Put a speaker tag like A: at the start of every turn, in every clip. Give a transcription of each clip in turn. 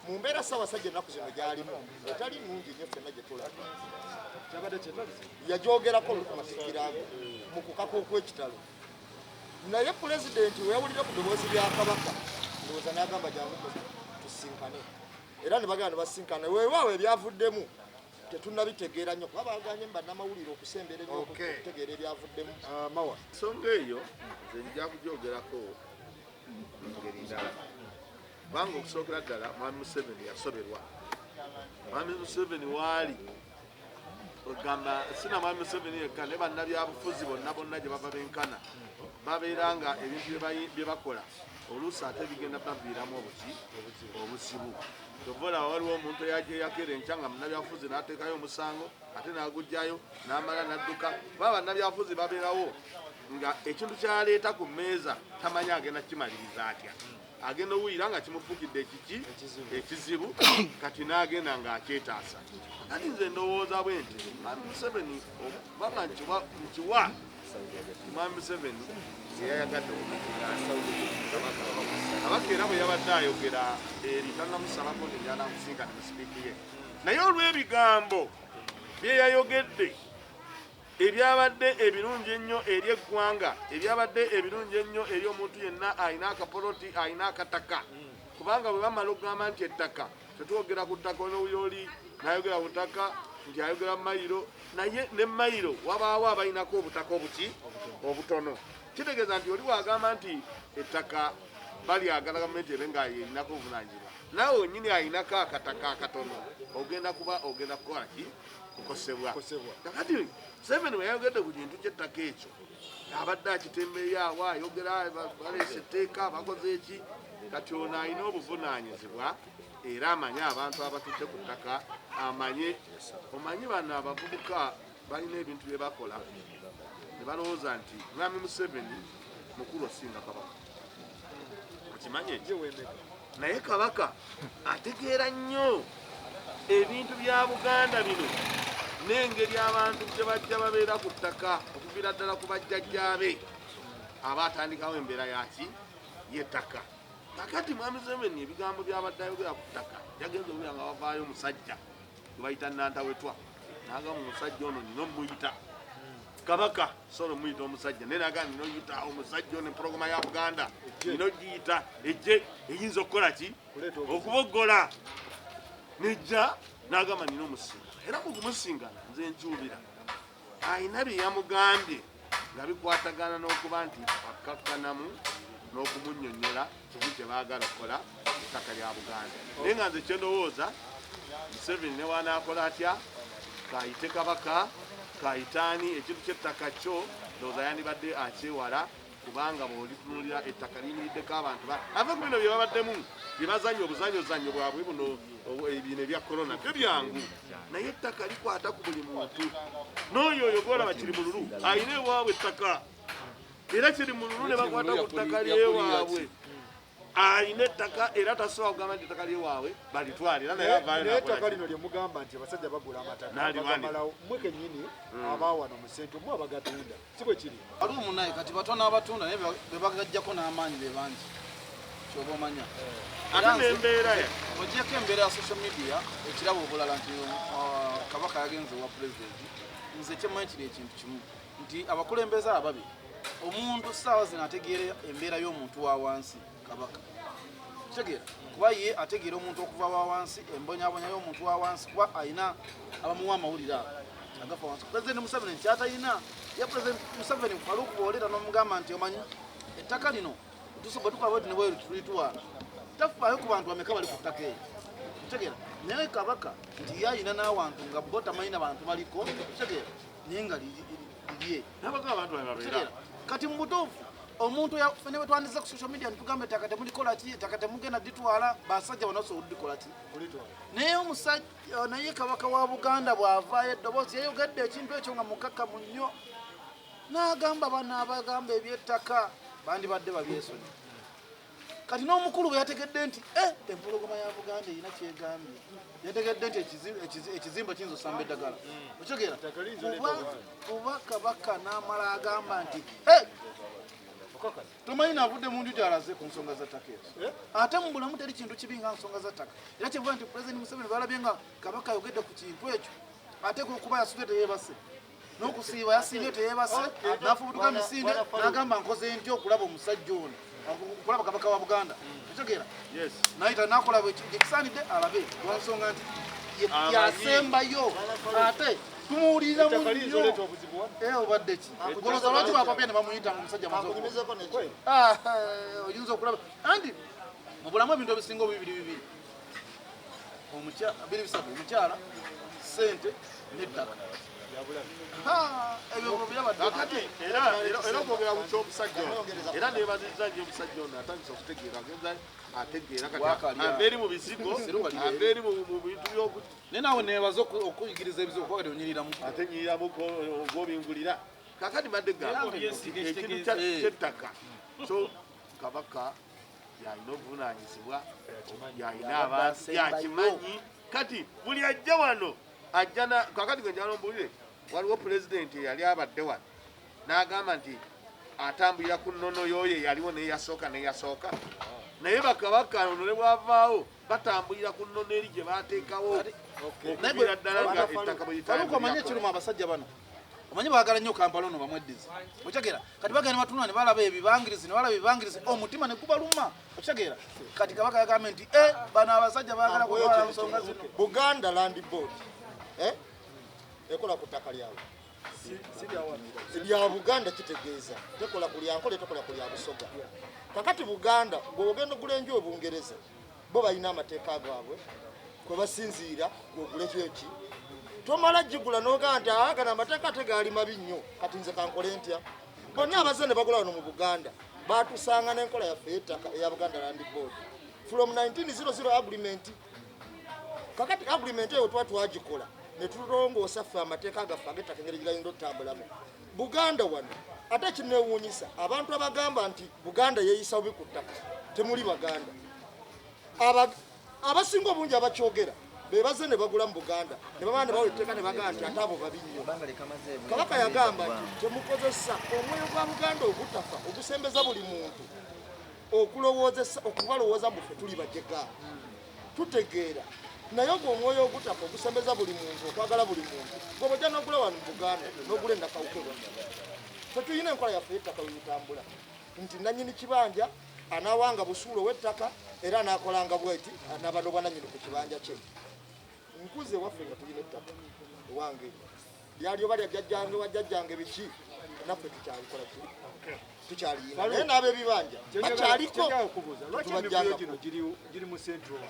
A: mu mbeera Ssaabasajja ennaku zino gy'alimu etali nnungi nnyo ffenna gye tulaba yagyogerako Masikira mu kukaka okw'ekitalo naye pulezidenti weyawulira ku ddoboozi lya Kabaka ndowooza n'agamba jangu tusinkane era ne bagenda ne basinkana weewaawo ebyavuddemu tetunnabitegeera nnyo kuba baaganye mu bannamawulire okusembera okutegeera ebyavuddemu
B: mawa ensonga eyo nze nja kugyogerako mu ngeri ndala kubanga okusookera ddala mwami Museveni yasoberwa mwami Museveni waali ogamba sina mwami Museveni yekka ne bannabyabufuzi bonna gye bava benkana babeera nga ebintu bye bakola oluusi ate bigenda baviiramu obuzibu tovola waliwo omuntu eyakera enkya nga munnabyabufuzi n'ateekayo omusango ate n'agugjayo n'amala n'adduka kuba bannabyabufuzi babeerawo nga ekintu kyaleeta ku mmeeza tamanyi agenda kimaliriza atya agenda owuyira nga kimufuukidde ekizibu kati n'agenda ng'akyetaasa kati nze ndowooza bwe nti mwami Museveni obanga nkiwa mwami Museveni yeyayagadde Kabaka era bwe yabadde ayogera eri tannamusabako ndyanamusinkana mu sipiiki ye naye olw'ebigambo bye yayogedde ebyabadde ebirungi ennyo eri eggwanga ebyabadde ebirungi ennyo eri omuntu yenna alina akapoloti alina akataka kubanga bwe bamala okugamba nti ettaka tetwogera ku ttaka n'oyoli n'ayogera ku ttaka nti ayogera mayiro naye ne mayiro wabaawo abalinako obutaka obutono kitegeeza nti oli wagamba nti ettaka balyagala gavumenti ebe nga yerinako obuvunanyizibwa nawe wennyini alinako akataka akatono ogenda kukola ki kukosebwa kakati Museveni weyayogedde ku kintu ky'ettaka ekyo abadde akitembeeyo ayogera baleese etteeka bakoze eki kati ono alina obuvunanyizibwa era amanye abantu abatudde ku ttaka omanyi bano abavubuka balina ebintu bye bakola ne balowooza nti mwami Museveni mukulu osinga Kabaka okimanyi ekyo naye Kabaka ategeera nnyo ebintu bya Buganda bino n'engeri abantu gye bajja babeera ku ttaka okuviira ddala ku bajjajjaabe aba atandikawo embeera y'ettaka kakati mwami Museveni ebigambo byabadde ayogera ku ttaka yagenza obira nga wavaayo omusajja gwe bayita Nantawetwa n'agamba omusajja ono nina omuyita Kabaka solo muyita omusajja naye n'agamba nina oyita omusajja ono empologoma ya Buganda nina ogiyita ejje eyinza okukola ki okuboggola nejja n'agamba nina omusinga era mu kumusingana nze nkyubira alina bye yamugambye nga bikwatagana n'okuba nti akkakkanamu n'okumunnyonnyola kimu kye baagala okukola ettaka lya Buganda naye nga nze kyendowooza Museveni ne wanaakola atya kayite Kabaka kayitaani ekintu ky'ettaka kyo ndowooza yandibadde akyewala kubanga bw'olitunuulira ettaka liyimiriddeko abantu ava ku bino bye babaddemu bye bazannya obuzanyozanyo bwabwe buno ebino ebya korona byo byangu naye ettaka likwata ku buli muntu n'oyo oyo gwolaba kiri mu lulu alina ewaabwe ettaka era kiri mu lulu ne bakwata ku ttaka lyewaabwe alina ettaka era tasobola kugamba nti ettaka lyewaabwe balitwalira naye
C: ettaka lino lyemugamba nti abasajja bagula amataka mwe kennyini abaawano mu sente mwe abagatunda si bwe kiri
D: waliwo munaye kati batono abatunda naye bebagajjako n'amaanyi be bangi kyoba omanya
B: ate n'embeera
D: ogyeko embeera ya social media ekirabo obulala nti Kabaka yagenze wa pulezidenti nze kyemanyi kiri ekintu kimu nti abakulembeze ababi omuntu ssaawa zino ategeera embeera y'omuntu wa wansi Kabaka kitegeera kuba ye ategeera omuntu okuva wa wansi embonyabonya y'omuntu wa wansi kuba alina abamuwa amawulire ago agafa wansi pulezidenti Museveni nti atalina ye pulezidenti Museveni wali okuboolera n'omugamba nti omanyi ettaka lino bwe tukaba ne bwe tulitwala tafaayo ku bantu bameka bali ku ttaka eyo kitegeera naye Kabaka nti ye alina n'awantu nga bo tamanyi n'abantu baliko kitegeera naye nga lirye kati mu butuufu omuntu fene bwe twandiza ku social media nitugamba ettaka temulikola ki ettaka temugenda ditwala basajja banasobola oddikola ki naye omusajja naye Kabaka wa Buganda bw'avaayo eddoboozi yayogedde ekintu ekyo nga mukakkamu nnyo n'agamba bano abagamba eby'ettaka bandibadde babyesonyi kati n'omukulu bwe yategedde nti empologoma ya Buganda erina kyegambye yategedde nti ekizimba kiyinza osamba eddagala okitegeera kuba Kabaka n'amala agamba nti tomanyi naavudde mu nju gy'alaze ku nsonga za ttaka ezo ate mu bulamu teri kintu kibi nga nsonga za ttaka era kyevuga nti pulezidenti Museveni balabye nga kabaka ayogedde ku kintu ekyo ate kuba yasubye teyeebase n'okusiiba yasiibye teyeebase n'afubutuka misinde n'agamba nkoze ntya okulaba omusajja ono okulaba kabaka wa Buganda ekitegeera nayita n'akola gyekisaanidde alabe lwansonga nti yasembayo ate tumuwulirira mu nnyo obadde ki goloza lwaki bapapya ne bamuyita mu musajja oyinza okulaba anti mu bulamu ebintu ebisinga bibiri bisatu omukyala sente n'ettaka
B: era okwogera ku ky'omusajja ono era neebazizza nnyo omusajja ono atandisa okutegeera ategeera kati abeeri mu bizigo abeeri mu bintu byoku
D: naye naawe neebaza okuyigiriza ebizibu kuba kati onyiriramu
B: ate nyiriramu og'obingulira kakati madde ekintu ky'ettaka so kabaka yalina obuvunanyizibwa yalina abantu yakimanyi kati buli ajja wano ajjana kakati gwe njala ombulire waliwo pulezidenti eyali abadde wano n'agamba nti atambulira ku nnono y'oyo yaliwo neyasooka naye bakabaka ono ne bwavaawo batambulira ku nnono eri gye baateekawo okugira ddala nga ettaka bwe
D: omanye ekiruma abasajja bano omanyi baagala nnyo Kampala ono bamweddiza okitegeera kati bagenda batuna ne balaba ebibangirizi omutima ne gubaluma okitegeera kati kabaka yagambe nti bano abasajja baagala kutwala nsonga zino
A: Buganda Land Board ekola ku ttaka lyawe lya Buganda kitegeeza tekola ku lyankole tekola ku lya Busoga kakati Buganda bw'ogenda ogula enju Obungereza bo balina amateeka gaabwe kwe basinziira gw'ogula kyoki tomala gigula n'ogamba nti gano amateeka tegaali mabi nnyo kati nze kankole ntya bonna abazze ne bagula wano mu Buganda baatusanga n'enkola yaffe y'ettaka eya Buganda Land Board from 1900 agreement kakati agreement eyo twagikola ne tulongoosa ffe amateeka gaffe ag'ettaka engeri girayinza okutambulamu Buganda wano ate kineewuunyisa abantu abagamba nti Buganda yeeyisa bubi ku ttaka temuli Baganda abasinga obungi abakyogera bebaze ne bagula mu Buganda ne baba ne bawa etteeka ne bagamba nti ate abo babi nnyo kabaka yagamba nti temukozesa omwoyo gwa Buganda ogutafa ogusembeza buli muntu okubalowooza muffe tuli bajega tutegeera naye ogwo omwoyo ogutafa ogusembeza buli muntu okwagala buli muntu gw'obajja n'ogula wano mu Buganda n'ogula endakawuke wonna tetuyina enkola yaffe y'ettaka weyitambula nti nannyini kibanja anaawanga busuulo w'ettaka era anaakolanga bweti n'abanoba nannyini ku kibanja kye nkuze waffe nga tulina ettaka ewange lyali oba lya jjajjange biki naffe tukyalikola tukyaliyina naye n'ab'ebibanja bakyaliko
C: tubajjanga giri mu central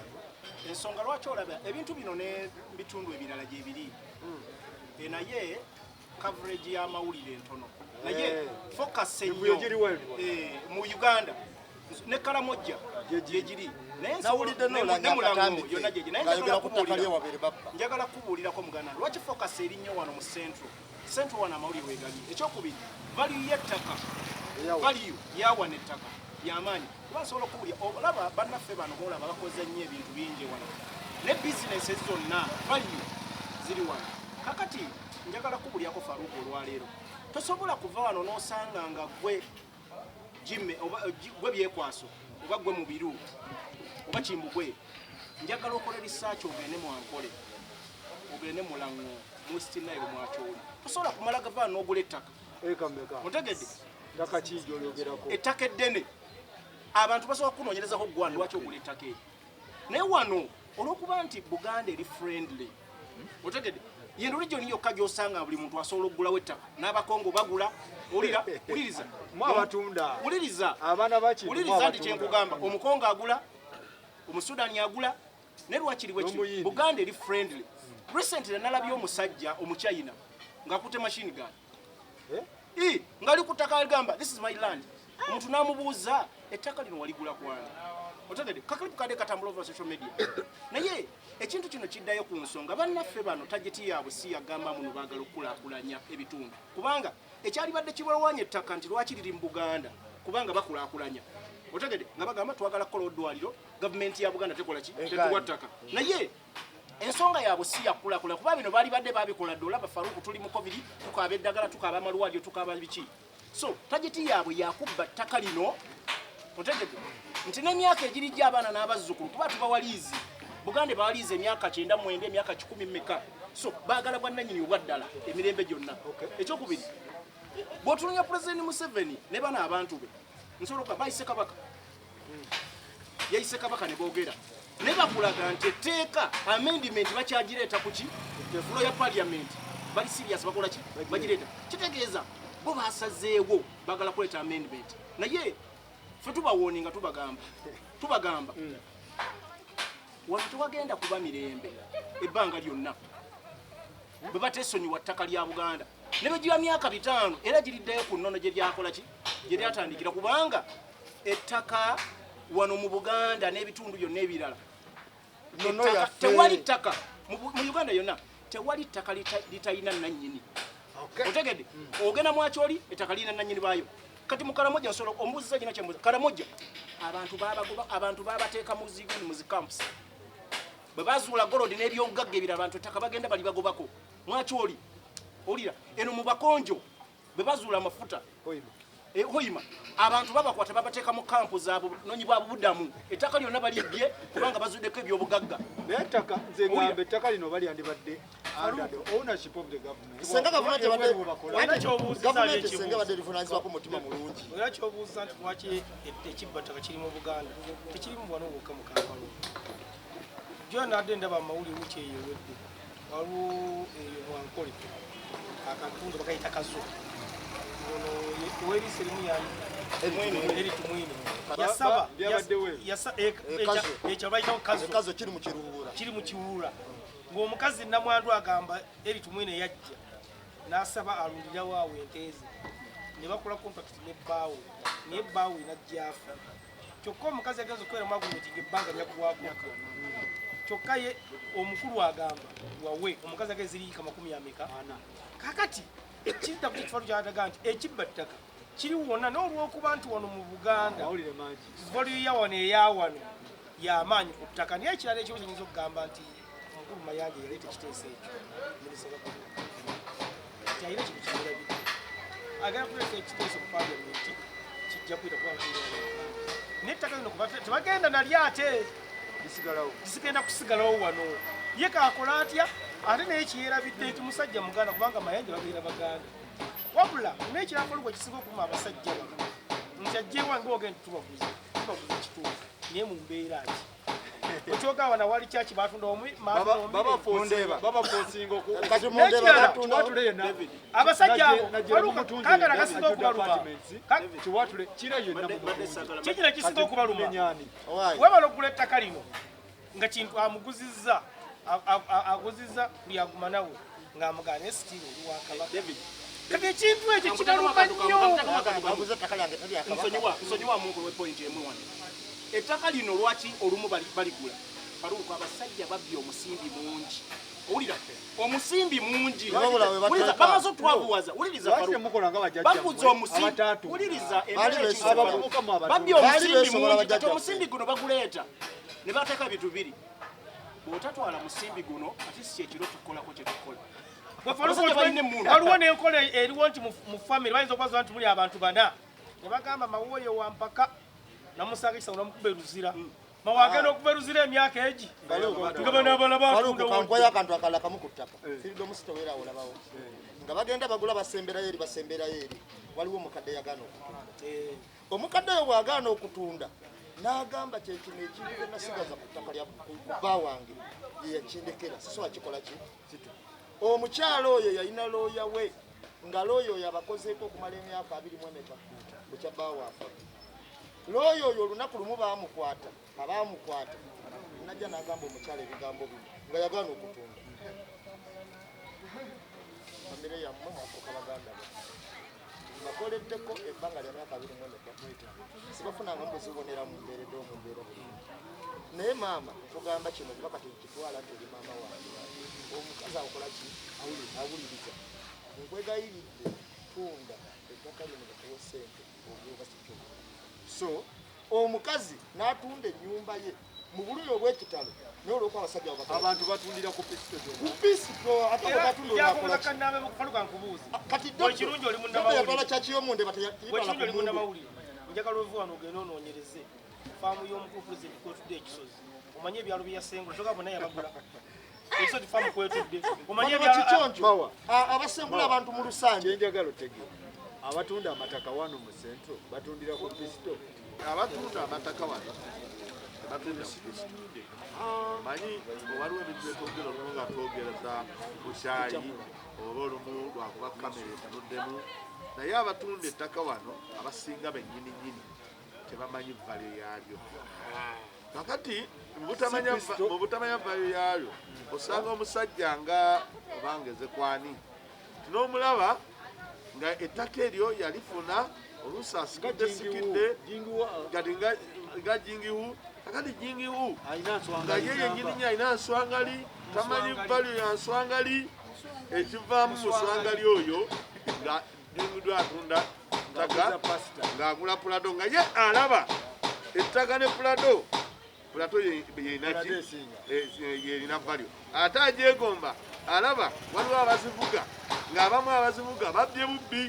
E: ensonga lwaki olaba ebintu bino n'ebitundu ebirala gye biri naye coverage y'amawulire entono naye focus ennyo mu Uganda ne Kalamojja gye giri
A: nawulidde
E: nemulango yonna gye naye njagala kubuulirako muganda lwaki focus eri nnyo wano mu central wano amawulire wegali ekyokubiri value y'ettaka value yawana ettaka yamaanyi kuba nsobola okuwulira olaba bannaffe bano bolaba bakoze nnyo ebintu bingi wano ne bizinesi zonna value ziri wano kakati njagala kubuulyako Faruku olwaleero tosobola kuva wano n'osanga nga gwe byekwaso oba gwe mubiru oba kimbugwe njagala okola research ogende mu Ankole ogende mu Lango mu East Nile mwakyoli tosobola kumala gava n'ogula ettaka otegedde ettaka eddene abantu basobola kunoonyerezako gwa lwaki ogula ettaka eryo naye wano olw'okuba nti Buganda eri friendly otegedde yendo region yokka gy'osanga buli muntu asobola okugulawo ettaka n'abakongo bagula uliriza nti kyenkugamba omukongo agula omusudani agula ne lwakiri bweki Buganda eri friendly recently nalabye omusajja omuchina ng'akutte machine gun ngali ku ttaka aligamba this is my land omuntu n'amubuuza ettaka lino waligula kwana otegedde kakalipu kadde katambula over social media naye ekintu kino kiddayo ku nsonga bannaffe bano tageti yaabwe si yagamba muno baagala okukulaakulanya ebitundu kubanga ekyali badde kibalwanya ettaka nti lwaki liri mu Buganda kubanga bakulaakulanya otegedde nga bagamba twagala kukola oddwaliro gavumenti ya Buganda tekola ki tetuwa ttaka naye ensonga yaabwe si yakulaakulanya kuba bino baali badde babikola dde olaba Faruku tuli mu covid tukaaba eddagala tukaaba amalwaliro tukaaba biki so tageti yaabwe yakubba ttaka lino otegedde nti n'emyaka egirijja abaana n'abazzukulu kuba tubawaliizi Buganda bawaliiza emyaka 9 emyaka 10 mmeka so baagala bwannannyini obwaddala emirembe gyonna ekyokubiri bw'otununya Pulezidenti Museveni ne bana abantu be nsoloka bayise kabaka yayise kabaka ne boogera ne bakulaga nti etteeka amendment bakyagireeta ku ki fulo ya parliament bali serious bakola ki bagireeta kitegeeza bo basazeewo bagala kuleeta amendment naye fe tubawoninga tubagamba wano tewagenda kuba mirembe ebbanga lyonna bwe bateesonyiwa ttaka lya Buganda ne begiwa myaka 5 era giriddeyo ku nnono gye lyakola ki gye lyatandikira kubanga ettaka wano mu Buganda n'ebitundu byonna ebirala tewali ttaka mu Uganda yonna tewali ttaka litalina nannyini otegedde ogenda mwakyoli ettaka lirina nannyini baayo kati mu Karamoja nsolo ombuziza gina kyembuza Karamoja abantu babateeka mu ziguni mu zikampusi bwe bazuula golodi n'ebyobugagga ebirala abantu ettaka bagenda bali bagobako mwakyoli olira eno mu Bakonjo bwe bazuula amafuta hoima abantu babakwata babateeka mu kampu zaabwe nonyi bwa budamu ettaka lyonna balibye kubanga bazuddeko ebyobugagga
C: n'ettaka nze ngambe ettaka lino bali andibadde ownership of the government
A: senga gavumenti senga badde livunaanyizibwako mutima mulungi
F: era kyobuuza nti lwaki ekibbattaka kiri mu Buganda tekiri mu bwano bwokka mu Kampala jona adde ndaba amawulire wiki eyo ewedde waliwo eyo mwankole akatundu bakayita kazo ono webise limu yani eri tumwine yasaba ekyo bayitawo
A: kazo kiri mu kiruhura
F: ng'omukazi namwandu agamba eri tumwine yajja n'asaba alundirawo awo enteeze ne bakola contract n'ebbaawe naye ebbaawe inajjaafa kyokka omukazi agenza okubeera mu agreement ng'ebbanga lyakuwaako kyokka ye omukulu agamba wawe omukazi ageze ziriika 40 kakati ekidda ku kifalu kyadaga nti ekibbattaka kiri wonna n'olwokuba nti wano mu Buganda voliyo ya wano eya wano y'amaanyi ku ttaka naye ekirala ekibo kyenyinza okugamba nti omukulu Mayanja yaleeta ekiteeso ekyo nti ayina kintu kimulabidde agenda kuleeta ekiteeso ku paliamenti kijja kuyita kuba n'ettaka lino tebagenda nali ate lisigenda kusigalawo wano ye kaakola atya ate naye kyerabidde nti musajja Muganda kubanga Mayanja babeera Baganda wabula n'ekirakolebwa kisinga okuma abasajja bano nti ajje wange ogenda tubaguza ekituufu naye mu mbeera ki okyogawa nawali kyaki batunda abasajja abo kagala kasinga okubaluma kikina kisinga okubaluma webala okugula ettaka lino nga kintu amuguzizza aguzizza buli aguma nawe ng'amugana esitiri oli wakabaka kati ekintu ekyo kibaluma nnyo
E: nsonyiwa mungu lwepointi emu wano ettaka lino lwaki olumu baligula baluuka abasajja babbye omusimbi mungi owulira omusimbi mungi bamaze otwabuwaza wuliriza baguza omusimbi wuliriza babbye omusimbi mungi kati omusimbi guno baguleeta ne bateeka bintu biri bw'otatwala musimbi guno ate si kyekiro tukolako kye tukola
F: waliwo n'enkola eriwo nti mu famire bayinza okwaza nti muli abantu bana ne bagamba Mawoyo wampaka namusanga ekisa namukuba eruzira mawagenda okuba eruzira emyaka egi nga banabala
A: batundakankoyo akantu akalala kamu ku ttaka freedom sitowera olabawo nga bagenda bagula basemberayo eri waliwo omukadde yagaana okutunda omukadde oyo bw'agaana okutunda n'agamba kyekino ekintu bye nasigaza ku ttaka lya bba wange ye yakindekera sisobola kikola ki omukyalo oyo yalina looya we nga looya oyo abakozeeko okumala emyaka 24 bukya bba waafa looya oyo olunaku lumu abaamukwata najja n'agamba omukyalo ebigambo bino nga yagaana okutunda famire yammwe mwafuuka baganda bakoleddeko ebbanga lya myaka 24 sibafunanga mubuzibonera mu mbeeredde omumbeera naye maama tugamba kino kuba kati kitwala nti oli maama wange omukazi akola ki awuliriza nkwegayiridde tunda ettaka lino batuwa sente obuba sikyo so omukazi n'atunda ennyumba ye mu bulumi obw'ekitalo naye olwokuba abasajja
C: abantu batundira ku pisito
A: kupisito ate
F: ekirungi oli
A: munnamawulire kyakiyomunde
F: ekirungi oli munnamawulire njagala ove wano ogende onoonyereze faamu y'omukulu pulezidenti kwetudde ekisozi omanye ebyalo byeyasengula toga bonna yabagula ekisozi faamu kwetudde omanye
A: ebyalo abasengula abantu mu lusanje
C: enjagalo tege abatunda amataka wano mu sentro batundira ku pisito
B: abatunda amataka wano batunda ku pisito manyi waliwo ebintu byetwogera olumu nga twogereza bukyayi oba olumu lwakuba kamera etanuddemu naye abatunda ettaka wano abasinga bennyininyini tebamanyi vale yaalyo kakati mu butamanya vale yaalyo osanga omusajja nga obanga ezekwani tinomulaba nga ettaka eryo yalifuna oluusi asikidde kati nga jingiwu kakati jingiwu nga ye yennyini alina nswangali tamanyi vale ya nswangali ekivaamu mu nswangali oyo nga jingidu atunda ttaka ng'agula pulado nga ye alaba ettaka ne pulado yerinaki yerina valyo ate ajeegomba alaba waliwo abazivuga ng'abamu abazivuga babbye bubbi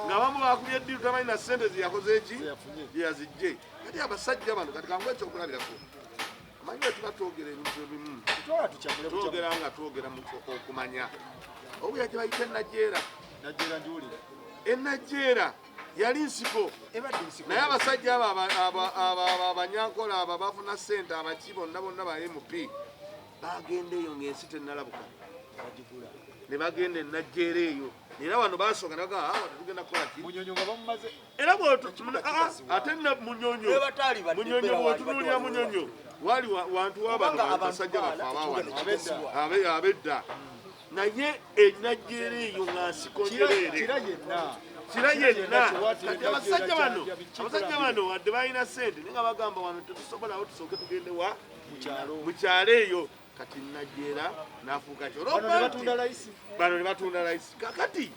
B: ng'abamu bakubye eddiru tamanyi na ssente zeyakoze eki gyeyazijje kati abasajja bano kati kangu ekyokulabirako amanyi we tuba twogera ebintu ebimu twogera nga twogera okumanya obuya gye bayita enajeera enajeera yali nsiko naye abasajja abo abanyankola abo bafuna ssente abaki bonna ba MP bagenda eyo ng'ensi tennalabuka ne bagenda enajeera eyo era wano basooka naga tugenda kukola ki era ate munyonyo bwotunuulira munyonyo wali wantu wabano basajja bafe abawano abedda naye enajeera eyo nga nsiko njereere kira yenna kati abasajja bano wadde balina ssente naye nga bagamba wano tetusobolawo tusooke tugende wa mu kyalo eyo kati najeera nafuuka bano ne batunda layisi kakati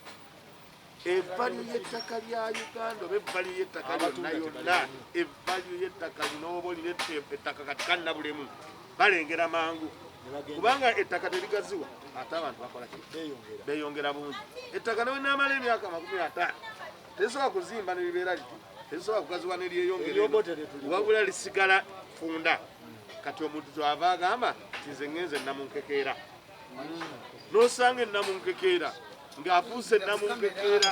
B: ebbali y'ettaka lya Uganda oba ebbali y'ettaka lyonna ebbali y'ettaka lino oba olina ettaka kati kannabulemu balengera mangu kubanga ettaka terigaziwa ate abantu bakola ki beyongera bungi ettaka nawe naamala emyaka 50 tesobola kuzimba nelibeera liti tesobola kugaziwa neryeyongera wabula lisigala funda kati omuntu twava agamba tinze ngenze namunkekeera nosanga enamunkekeera ng'afuuse enamunkekeera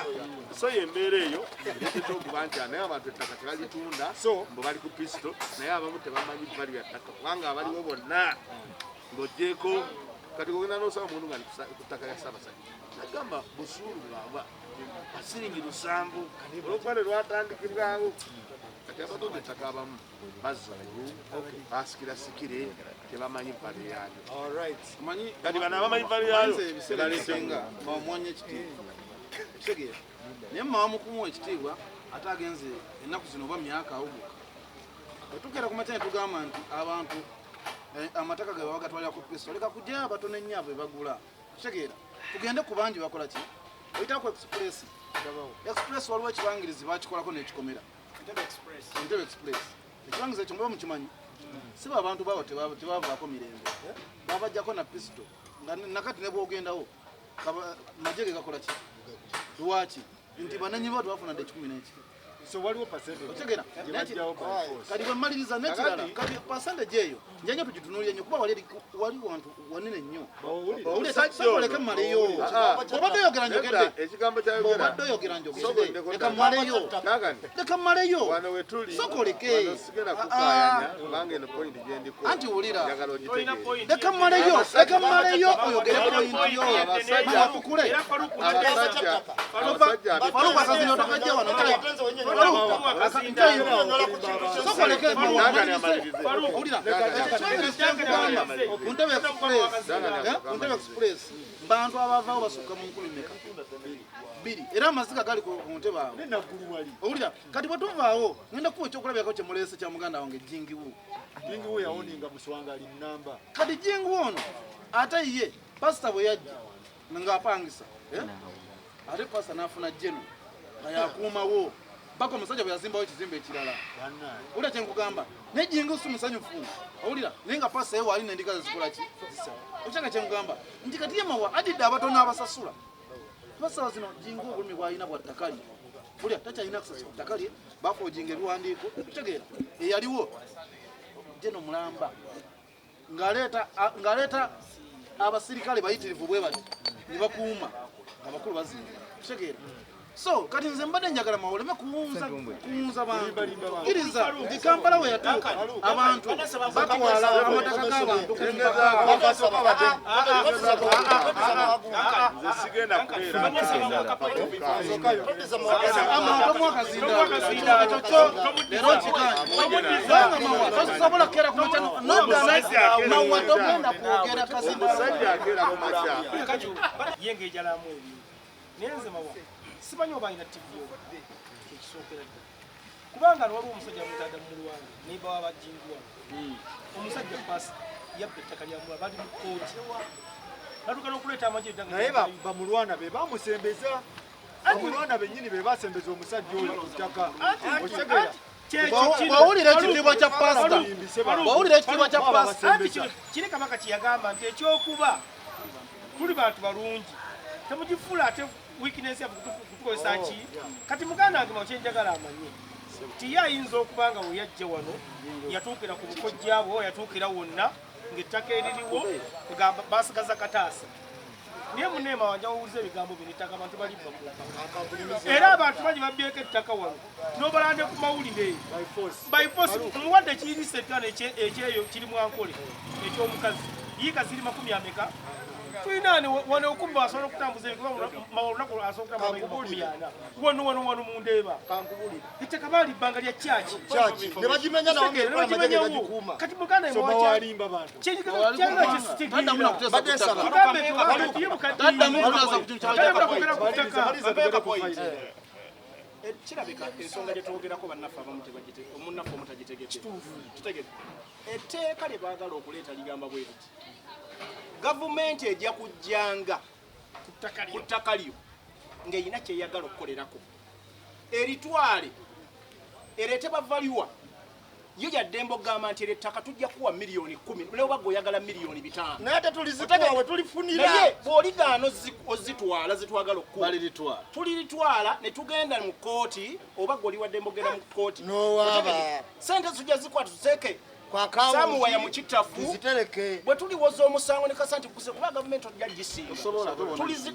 B: so yembeera eyo ekyokuba nti naye abantu ettaka tebalitunda mbo bali ku pisito naye abamu tebamanyi bali yattaka kubanga abaliwo bonna ng'ogyeko kati ogenda nosaba omuntu nga ku ttaka lya Ssaabasajja nagamba busuulu bwabwa asiringi 7 olwokuba ne lwatandikibwawo kati abatunda ettaka abamu bazzulu basikira sikire tebamanyi vale yaalyo kati bano abamanyi vale yaalyo
D: ebiserasenga bamwanya ekitiibwa ekitegeera naye mmawa mukumuwa ekitiibwa ate agenze ennaku zino oba myaka awuguka etukeera ku makya ne tugamba nti abantu amataka ge baba gatwalira ku pisto leka kujja abatono ennyo abo bagula kitegeera tugende ku bangi bakola ki oyitako express waliwo ekibangirizi bakikolako n'ekikomera Entebbe express ekibangirizi ekyo muba mukimanyi siba abantu baabo tebavaako mirembe babajjako na pisto nga nakati ne bwogendawo majje ge gakola ki lwaki nti bananyi babo tebafunadde 11
C: so waliwo percentage
D: otegera kali bamaliriza nekirala kali percentage eyo njenye tujitunulie nnyo kuba wali wantu wanene nnyo oleka maleyo obadde yogera njogedde
B: ekigambo kyayogera
D: obadde yogera njogedde leka maleyo
B: wano wetuli
D: sokoleke
B: sigenda kukayanya kubanga eno point gyendiko
D: anti wulira
B: leka
D: maleyo oyogere point yo abasajja tukule abasajja bakazino tokajja wano bantu abavaawo basukka mu 2 era amaziga gali ku ntebe awo owulira kati bwetuvaawo ngenda kuwa ekyokulabirako kyemulese kya muganda wange jingiwu
C: yawoninga muswangali namba
D: kati jingiwu ono ate ye pasita bwe yajja ng'apangisa ate pasita n'afuna jeno nga yakuumawo bako omusajja bwe yazimbawo ekizimbe ekirala owulira kyenkugamba nejinga osi musanyufu owulira naye nga pasa eyo wali n'endiga zezikola ki okyanga kyenkugamba nti kati ye mawa adidde abatono abasasula basawa zino jinga obulumi bwalina bwa ttakali owulira takyalina kusasula ttakali bafa ojinga ebiwandiiko okutegeera eyaliwo jeno mulamba ng'aleeta abasirikale bayitirivu bwe bati ne bakuuma abakulu bazimba kitegeera so kati nze mbadde njagala mawoleme kuwunza bantu kkiriza nti Kampala we yatuuka abantu batwala amataka g'abantu tosobola kera kumawa togenda kwogera
F: yenga ejalamu ebyo nenze mawa simanyi oba alina TV ekisookera kubanga waliwo omusajja mutadda mu Mulwango neiba wabajingwa omusajja pasi yabba ettaka lya Mulwango bali mu kooti batuuka n'okuleeta amagye
C: naye bamulwana be bamusembeza bamulwana bennyini be basembeza omusajja oyo ku ttaka okitegera
D: bawulira ekitiibwa kya pasita bawulira ekitiibwa kya pasita
F: kiri kabaka kyeyagamba nti ekyokuba tuli bantu balungi temugifuula ate weakness yafu kutukozesa ki kati muganda wange makyenjagala amanye ti ye ayinza okuba nga weyajja wano yatuukira ku bukojjabwo yatuukira wonna ng'ettaka eririwo kugamba basigaza kataasa naye muneema wanja wawuliza ebigambo bino ettaka abantu balibba era abantu bangi babbyeko ettaka wano n'obalande ku mawulire by force muwadde ekiyirisa ettano ekyeyo kiri mwankole eky'omukazi yiika ziri 10 ameka tuyinaani wano okumi asobola okutambuza olunaku asobola okutambula wano mundeeba ettaka baali bbanga lya kyaki
A: ne bagimenya nabagikuuma
F: kati muganda
C: somawalimba bantu
E: kirabika ensonga gye twogerako bannaffe abamu omunnaffe omu tagitegedde etteeka lye baagala okuleeta ligamba bwe liti gavumenti ejja kujjanga ku ttaka lyo ng'erina kyeyagala okukolerako eritwale ereete bavaliwa yo yaddembe okugamba nti erettaka tujja kuwa miliyoni 10 leo baga oyagala miliyoni 5
A: naye ate tulizikuwawe tulifunira
E: naye bw'oligaana ozitwala zitwagala okuwa tulitwala ne tugenda mu kooti oba gwe oliwaddembe ogenda mu kooti
A: nowaaba
E: sente tujja zikwata tuteeke
A: samuwaya
E: mu kitafu
A: zitereke
E: bwe tuliwoza omusango ne kasa nti kuba gavumenti ojja gisinga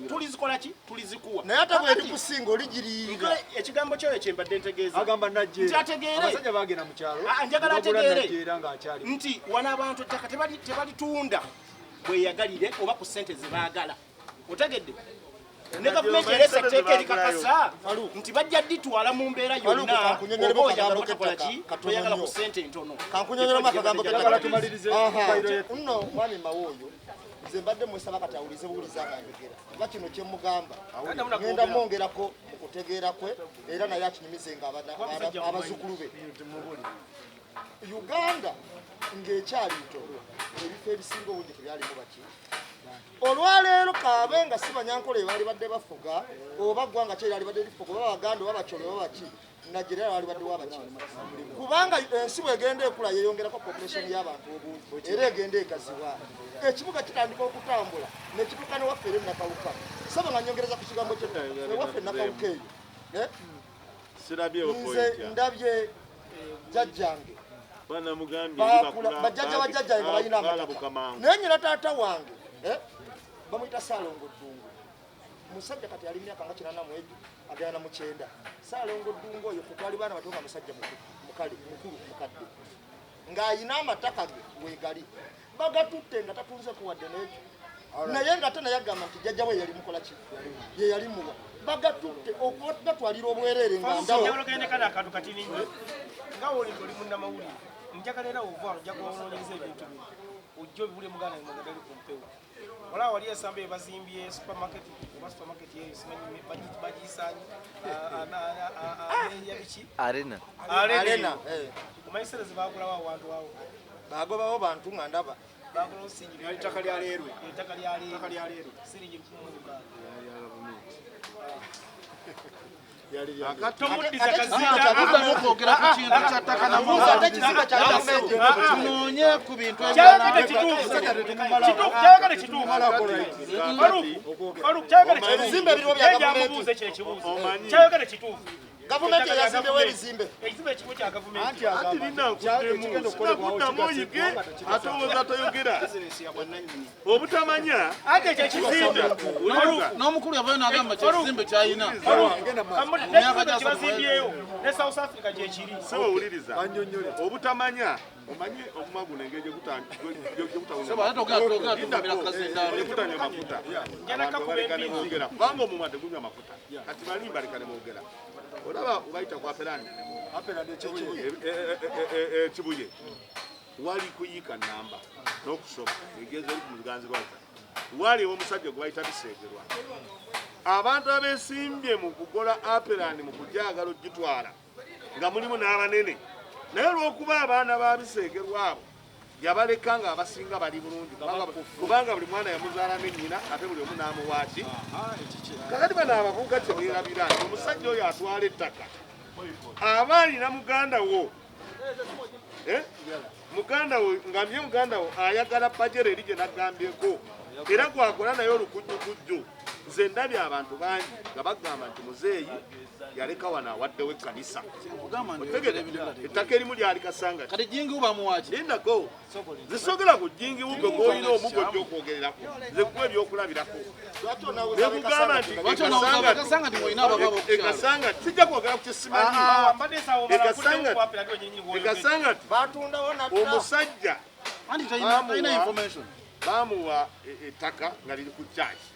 E: tulizikola ki tulizikuwa
A: naye ate bweri kusinga oligiriira
E: ekigambo kyoyo kyembadde ntegeeza
C: agamba
E: nti ategeere
C: abasajja bagenda mu kyalo
E: njagala ategeere
C: ng'akyali
E: nti wano abantu ettaka tebalitunda bweyagalire oba ku ssente ze baagala otegedde ne gavumenti eresa etteeka erikakasa nti bajja ditwala mu mbeera yonna oba oyagala otakola ki toyagala ku ssente ntono
A: kankunyonyeramu akagambo
C: tumalirize
A: nno mwami mawooyo nze mbadde mwesaba kati awulize buwuliza ngayogera nga kino kyemugamba ngenda mwongerako mu kutegeera kwe era naye akinyumizenga abazzukulu be Uganda ng'ekyali ntono ebifo ebisinga obungi tebyalimu baki olwaleero kaabe nga si banyankole baali badde bafuga oba ggwanga ki lyali badde lifuga oba baganda oba bacole oba baki nagerera baali badde wabaki kubanga ensi bwegenda ekula yeyongerako population y'abantu obungi era egenda egaziwa ekibuga kitandika okutambula nekituuka newaffe ere nakawuka saba nga nyongereza ku kigambo kyewaffe nakawuka eyo nze ndabye jjajjange bajjajja bajjajjange nga balina amataka naye nyina taata wange bamuyita Saalongo Ddungu musajja kati ali myaka nga 80 agenda mu 9 Saalongo Ddungu oyo kutwali baana bato nga musajja mukulu mukadde ng'ayina amataka ge weegali bagatutte nga tatunze kuwadde n'ekyo naye nga ate naye agamba nti jjajja we yali mukola ki ye yali muwa bagatutte okugatwalira obwereere nga
F: ndawogendekana akantu katini nga oli munnamawulire njagala era ovaano ojja kubawonoonyereza ebintu bino ojja obibule muganda mugadali ku mpewo olaba wali esamba ebazimbye supermarket oba supermarket eyo simanyi bagiyisaanyi yabiki
A: arena
F: omanyiserezi bagulawo awantu awo
A: bagobawo bantu nga ndaba
F: bagulawo singi
E: ettaka lya leerwe
F: siringi 16 tomuddiza kazinda
D: Tuddamu okwogera ku kintu kya ttaka na
A: Mbuuza ate ekizimbe kya gavumenti.
D: tunoonye ku bintu
F: kyayagala kituufu kyayagala kituufu Faruku kyayagala kituufu
A: Ebizimbe ebiriwo bya gavumenti.
F: yamubuuze kino ekibuuzo kyayagala kituufu
A: Gavumenti eyazimbewo ebizimbe.
F: ekizimbe ekimu kya gavumenti
B: Anti linakudemu sinakuddamu oyige ate owooza toyogera obutamanya
F: ate ekyo ekizimbe
D: n'omukulu yavayo n'agamba kyekizimbe kyayina
F: ekizimbe kibazimbyeyo ne South Africa gyekiri
B: sewowuliriza obutamanya omanyi omuma guno engeri gyegutanywa mafuta abantubalekane kubanga omumwa tegunywa mafuta kati balimba lekane mwogera olaba ubayita kwa Perani Kibuye wali kuyiika namba n'okusoma egezo eri ku muganzirwaza waliwo omusajja gwe bayita Bisegerwa abantu abesimbye mu kukola Aperani mu kujagala ogitwala nga mulimu n'abanene naye olw'okuba abaana ba Bisegerwa abo yabaleka nga abasinga bali bulungi kubanga buli mwana yamuzaala n'ennyina ate buli omu n'amuwaaki kakati bano abavubuka kyebeerabira nti omusajja oyo atwala ettaka aba alina muganda wo ngambye muganda wo ayagala pajero eri gye nagambyeko era gwakola naye olukujjukujju nze ndabye abantu bangi nga bagamba nti muzeeyi yaleka wano awaddewo ekkanisa ettaka erimu lyali kasanga
D: kati jingi bamuwaki
B: lindako zisogera ku jingi wugo gwolina omugo gyokwogererako nze kuwa ebyokulabirako nekugamba nti ekasanga kijja kwogera ku kyesimanyi ekasanga ti omusajja bamuwa ettaka nga liri ku kyaki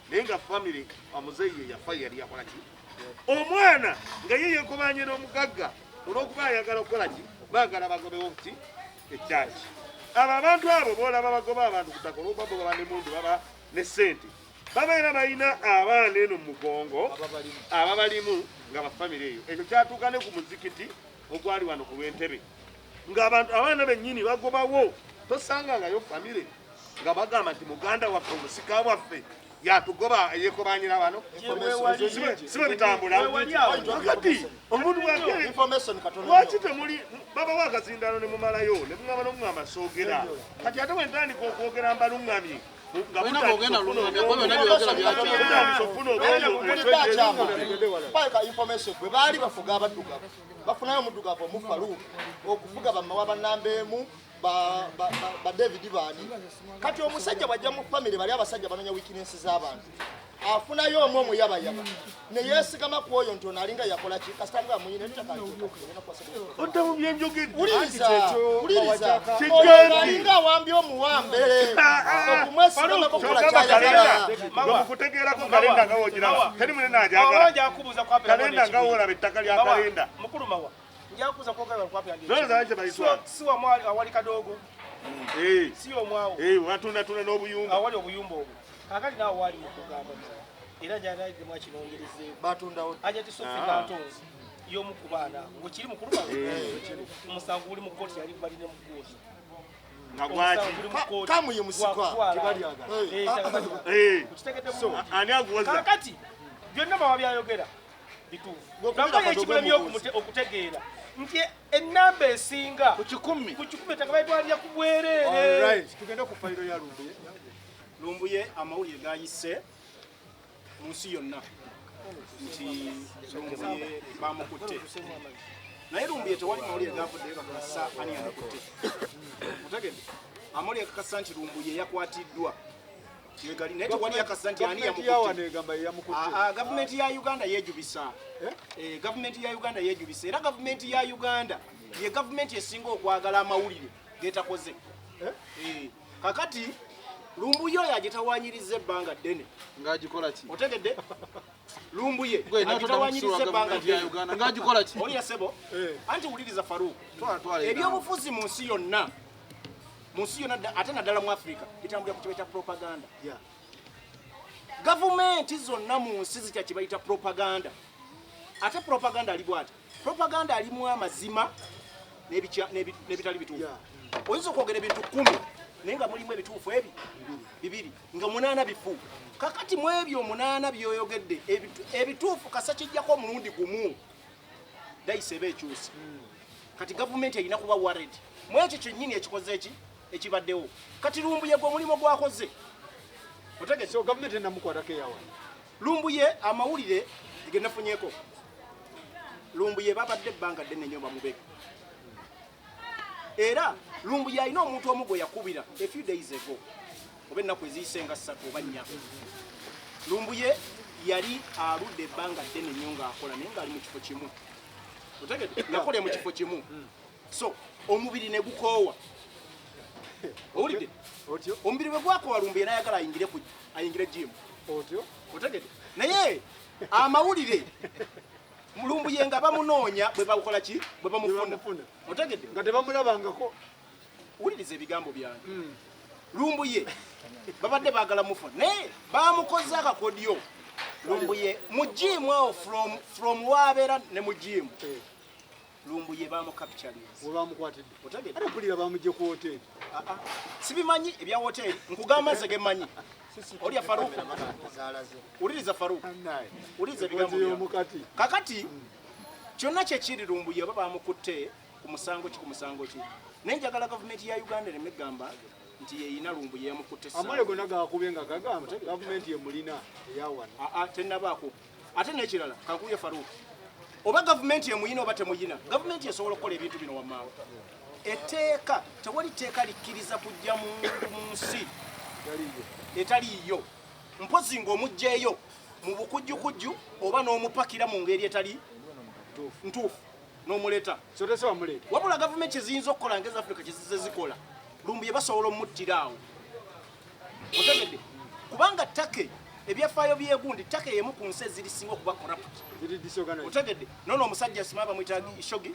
B: naye nga famire omuzeeyi yafa yali yakola ki omwana nga ye yekobanye n'omugagga olw'okuba ayagala okukola ki baagala bagobewo ki ekyaki abo abantu abo boolaba bagoba abantu ku ttaka olwokuba bo baba ne mundu baba ne ssente babeera balina abaana eno mu mugongo ababalimu nga bafamire eyo ekyo kyatuuka ne ku muzikiti ogwali wano ku lw'entebe ng'abantu abaana bennyini bagobawo tosangangayo famire nga bagamba nti muganda waffe omusika waffe yatugoba yekobanyira bano sibe bitambula kati omuntu lwaki temuli baba wakazindano ne mumalayo ne mungamba n'omungamba soogera kati ate bwentandika okwogera mbaluŋŋamye
A: bwe baali bafuga abaddugavu bafunayo omuddugavu omufaluuku okufuga bamawa bannambeemu ba David Bani kati omusajja bajja mu family bali abasajja bamenya weaknesses z'abantu afunayo omwo omuyabayaba ne yeesigama ku oyo nti ono alinga yakola ki kasitanga muyina
B: odda mu byenjogedde
A: uliriza alinga awambye omuwambe okumwesigama kukola kyayagala
B: okutegeerako kalenda nga wogiraba teri munene ajagala kalenda nga woolaba ettaka lya kalenda
F: njakuza kwogera kwapya
B: si
F: wamwali awali kadogo si omwawo
B: watunda n'obuyumba
F: awali obuyumba obwo kakati naawe wali mukugamba era njanaidemu akinongerezeeko
A: batundawo
F: ajati sofika ntonzi y'omu ku baana ng'okiri mukulu omusango guli mu kkooti yali balina mu kkooti
B: nga gwaki
A: kamuyimusikwa
B: ani aguwoza
F: kakati byonna mawa byayogera bituufu nanga yekibulemye okutegeera nti ennamba esinga ku kikumi ettaka bayitwalira ku bwereere
C: tugende ku fayiro ya Lumbuye
E: Lumbuye amawulire gayise mu nsi yonna nti Lumbuye bamukutte naye Lumbuye tewali mawulire gavuddeyo gakasa ani yamukutte mutegedde amawulire gakasa nti Lumbuye yakwatiddwa naye tewali yakasa nti ani yamukutte gavumenti ya Uganda yejubisa gavumenti ya Uganda yejubisa era gavumenti ya Uganda ye gavumenti esinga okwagala amawulire getakoze kakati Lumbuye oyo agitawanyiriza ebbanga ddene
D: ng'agikola ki
E: otegedde Lumbuye agitawanyiriza ebbanga ddene
D: ng'agikola ki
E: oli yasebo anti wuliriza Faruku ebyobufuzi mu nsi yonna ate naddala mu Africa bitambulira ku kibayita propaganda gavumenti zonna mu nsi zikya kibayita propaganda ate propaganda ali bwati propaganda alimu amazima n'ebitali bituufu oyinza okwogera ebintu 10 naye nga mulimu ebituufu ebi bibiri nga 8 bifu kakati mu ebyo 8 byoyogedde ebituufu kasa kijjako omulundi gumu dayise beekyusa kati gavumenti erina kuba worried mu ekyo kyennyini ekikoze ekibaddewo kati Lumbuye gwe omulimo gwakoze otegedde
C: so gavumenti enamukwatako eyawa
E: Lumbuye amawulire ge nafunyeko Lumbuye babadde ebbanga ddene nnyo bamubega era Lumbuye alina omuntu omu gwe yakubira a few days ago oba ennaku eziyisenga 3 oba 4 Lumbuye yali aludde ebbanga ddene nnyo ng'akola naye ng'ali mu kifo kimu otegedde yakola mu kifo kimu so omubiri ne gukoowa owulidde
C: otyo
E: omubiri bwe gwakoowa Lumbuye n'ayagala ayingire jimu
C: otyo
E: otegedde naye amawulire Lumbuye nga bamunoonya bwe bakola ki bwe bamufuna otegedde
C: nga tebamulabangako
E: wuliriza ebigambo byange Lumbuye babadde baagala mufuna naye bamukoze akakodyo Lumbuye mu jimu awo from wabeera ne mu jimu Lumbuye bamukapitalize
C: webamukwatidde
E: otegedde
C: ate mpulira bamugye ku hoteri
E: sibimanyi ebya hoteri nkugamba nze gemmanyi olya Faruku uliriza Faruku uliriza ebigambo
C: byomukati
E: kakati kyonna kyekiri Lumbuye oba bamukutte ku musango ki naye njagala gavumenti ya Uganda ereme egamba nti yeyina Lumbuye yamukutte
C: amale gonna gakubye nga gagamba gavumenti yemulina eyawana
E: tennabaako ate n'ekirala kankubye Faruku oba gavumenti emuyina oba temuyina gavumenti esobola okukola ebintu bino wammaawo etteeka tewali tteeka likkiriza kujja mu nsi etaliiyo mpozi ng'omugjeeyo mu bukujjukujju oba n'omupakira mu ngeri etali ntuufu n'omuleeta
C: sotese wamuleeta
E: wabula gavumenti eziyinza okukola ngezi Africa kyezize zikola Lumbuye basobola omuttira awo otegedde kubanga ttake ebyafaayo byegundi ttake yemu ku nsi ezirisinga okuba corrupt otegedde nono omusajja sima bamuyita Shogi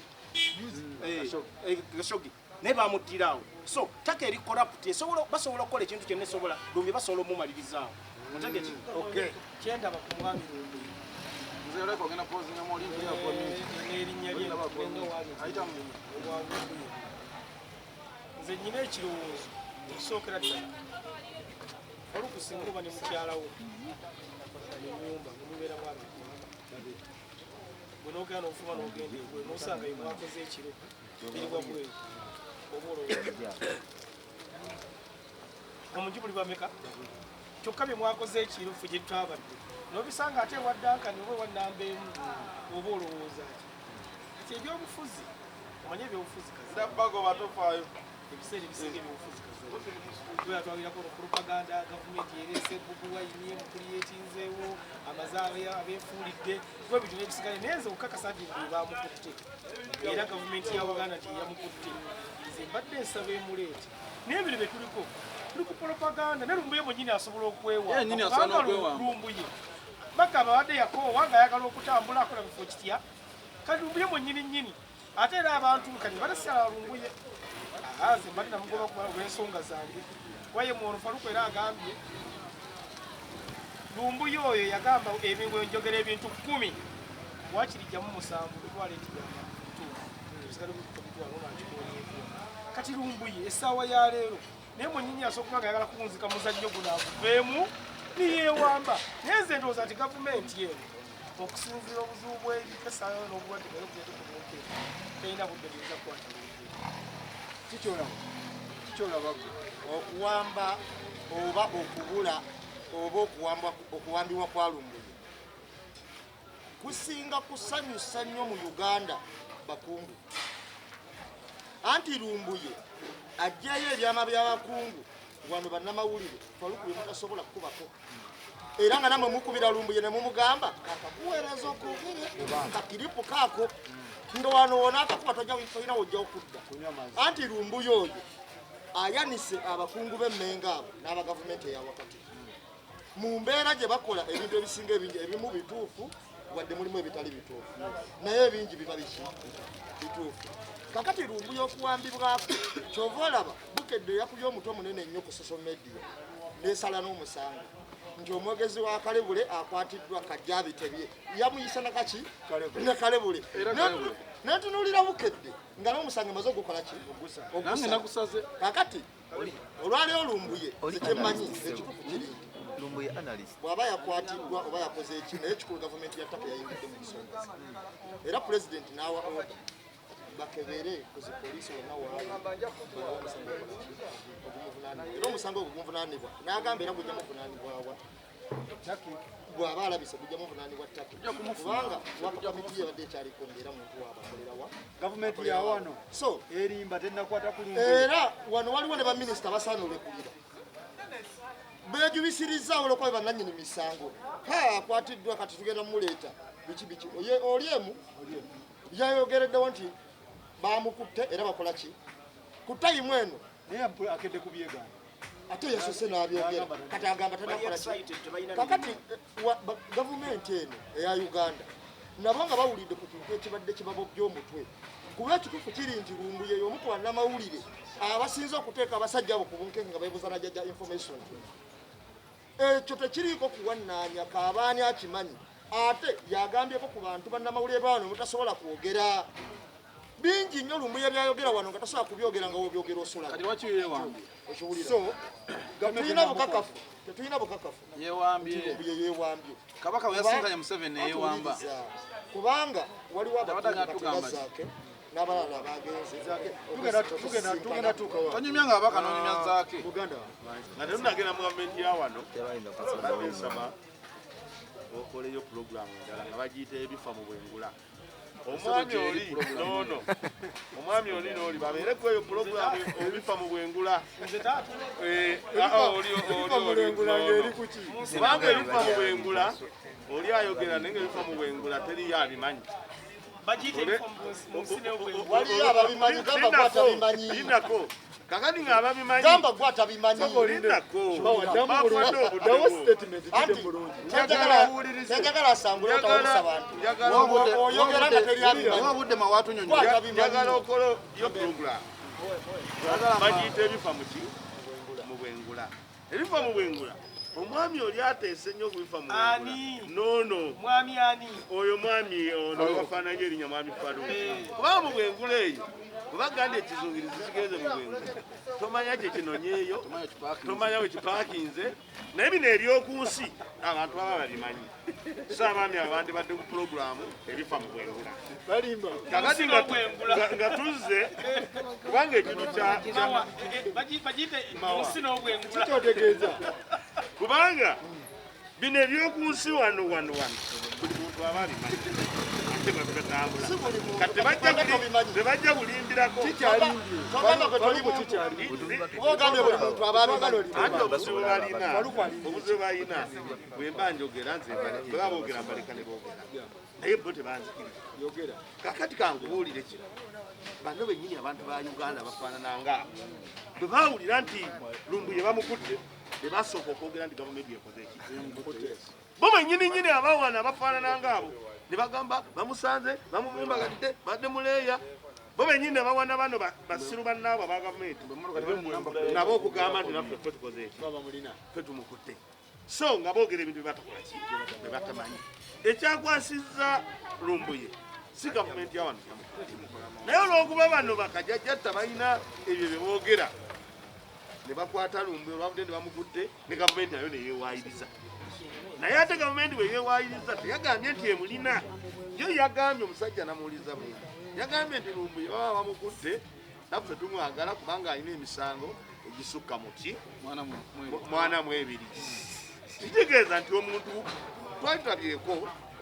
E: Shogi naye bamuttira awo so ttake eri corrupt basobola okukola ekintu kyonna esobola Lumbuye basobola omumalirizaawo otegedde
F: kyendaba ku mwami Lumbuye
D: nze oleko ogenda kupozinga mu Olympia
F: n'erinnya lye nze nyina ekirowoozo ekisookera ddala Faruku singa oba ne mukyalawo enyumba nemubeeramu abantu bwe n'ogenda n'ofuma n'ogenda egwe n'osanga ye mwakoze ekiro biribwa bweru oba olowooza omugi buli bameka kyokka bye mwakoze ekiro ffe gye tutwabadde n'obisanga ate waddankani oba ewannamba emu oba olowooza ti ebyobufuzi omanye ebyobufuzi
D: dabbago batofaayo
F: ebiseera ebisinga ebyobufuzi twatwawirako propaganda gavumenti erese bubuwa yimye mukulyetinzeewo amazaale abeefuulidde kuba ebintu n'ebisigale naye nze okukakasa nti bamukutte era gavumenti ya Uganda nti yamukutte nze mbadde nsaba emuleete naye ebintu bye tuliko tuli ku propaganda ne Lumbuye mwennyini asobola okwewa Lumbuye bagamba badde yakoowa ng'ayagala okutambula akola bifo kitya kati Lumbuye mwennyini nnyini ate era abantu kati batasala Lumbuye nze mbadde namugoba olw'ensonga zange waye mwono Faruku era agambye Lumbuye oyo yagamba njogera ebintu 10 wakirijjamu 7 bitwala ekigamba kati Lumbuye essaawa ya leero naye mwennyini asooka nga yagala kuwunzika muzannyo guno aguveemu niyeewamba naye nze ndowooza nti gavumenti eno okusinziira obuzibu bw'ebikesaayo n'obulwadde bwera okugetekumuke talina budde buyinza kukwata
C: kikyolaba
A: okuwamba oba okubula oba okuwambibwa kwa Lumbuye kusinga kusanyusa nnyo mu Uganda bakungu anti Lumbuye ajjayo ebyama by'abakungu wano bannamawulire Faruku bye mutasobola kukubako era nga namwe mukubira Lumbuye ne mumugamba akakuweereza okwogere kakiripu kaako ndo wano wona akakuba tolina wojja okudda anti Lumbuye oyo ayanise abakungu b'emmenga abo n'abagavumenti eyawakati mu mbeera gye bakola ebintu ebisinga ebingi ebimu bituufu wadde mulimu ebitali bituufu naye ebingi biba bituufu kakati Lumbuye okuwambibwako kyova olaba bukedde yakubye omutwe munene nnyo ku social media n'esala n'omusango nti omwogezi wa Kalebule akwatiddwa kajjabitebye yamuyisa nakaki ne Kalebule netunuulira bukedde nga n'omusango maze ogukola ki
D: nange nagusaze
A: kakati olwaliwo lumbuye kyemmanyi ekitufu kiri
G: lumbuye analyst
A: bw'aba yakwatiddwa oba yakoze eki naye ekikulu gavumenti ya Taka yayingidde mu nsonga era pulezidenti n'awa oda bakebere ku zipoliisi wonna waayo era omusango ogwo gumuvunaanibwa n'agamba era gujja muvunaanibwawa bw'aba alabise gujja muvunaanibwa Taka kubanga waka kamiti yabadde ekyaliko era muntu waabakolerawa
C: gavumenti ya wano
A: so
C: erimba tennakwata ku
A: era wano waliwo ne baminisita basaana olekulira beejubisirizza olwokuba bannannyini misango akwatiddwa kati tugenda muleeta biki oli emu yayogereddewo nti bamukutte era bakola ki ku tayimu eno
C: naye akedde kubyegana
A: ate yasose n'abyogera kati agamba tanakola ki kakati gavumenti eno eya Uganda nabo nga bawulidde ku kintu ekibadde kibabobya omutwe kuba ekitufu kiri nti lumbuye y'omu ku bannamawulire abasinze okuteeka abasajja abo ku bunkenke nga beebuuza najjaja information ekyo tekiriiko kuwannaanya kaabaani akimanyi ate yagambyeko ku bantu bannamawulire bawano mutasobola kwogera bingi nnyo lumbuye byayogera wano nga tasobola kubyogera nga wobyogera osula so tetulina bukakafu lumbuye yeewambye
D: kabaka we yasinkanya Museveni yeewamba
A: kubanga waliwo abazaake n'abalala abagenze
C: tugenda tuuka wa
D: tanyumya nga abaka n'onyumya zaake
C: Buganda
B: nga tetunagenda mu gavumenti ya wano badde nsaba okoleyo pulogulaamu endala nga bagiyita ebifa mu bwengula omwami oli noono omwami oli nooli babeereku eyo pulogulaamu ebifa mu bwengula kubanga ebifa mu bwengula oli ayogera naye nga ebifa mu bwengula teriyo abimanyi
A: waliyo ababimanyi gamba gwatabimanyi
B: linako kakati nga ababimanyi
A: gamba gwatabimanyi
B: linako
C: dawo statement
A: anti njagala asangule otawulisa bantu oyogera nga teri abimanyi
D: wabudde mawatu nyonyo
B: njagala okola yo pulogulaamu bagiyita ebifa mu bwengula ebifa mu bwengula omwami oli ateese nnyo okubifa mu noono
F: mwami ani
B: oyo mwami ono wafaananya erinnya mwami Fadu kubanga mu bwengula eyo bwebaganda ekizungirizi kigenze mu bwengula tomanya kyekinonyeeyo tomanya wekipaakinze naye bino eryoku nsi abantu baba babimanyi so abaami abandi badde ku pulogulaamu ebifa mu bwengula kakati nga tuzze kubanga ekintu
C: kyotegeeza
B: kubanga bino ebyoku nsi wano buli muntu aba abimanyi ate bwebatambula kati tebajja bulindirako anti obuzibu balina bwemba njogera nze bweba boogera mbaleka ne boogera naye bo tebanzikiriza kakati kangubuulire kino bano bennyini abantu ba Uganda bafaanananga bwe baawulira nti lumbuye bamukutte bebasooka okwogera nti gavumenti ekoze eki bo bennyininyini abawana bafaanananga abo ne bagamba bamusanze bamuvumbagadde badde muleeya bo bennyini ne bawana bano basiru bannaabo aba gavumenti nabo okugamba nti naffe ffe tukoze eki ffe tumukutte so nga boogera ebintu byebatakola ki byebatamanyi ekyakwasizza lumbuye si gavumenti ya wano naye olwokuba bano bakajjajjatta balina ebyo byeboogera ne bakwata lumbuye olwavudde ne bamukutte ne gavumenti nayo neyewaayiriza naye ate gavumenti bwe yewaayiriza teyagambye nti emulina yo yagambye omusajja namuwuliza mu yagambye nti lumbuye baba bamukutte naffe tumwagala kubanga alina emisango egisukka muki mwana mu ebiri kitegeeza nti omuntu twali tulabyeko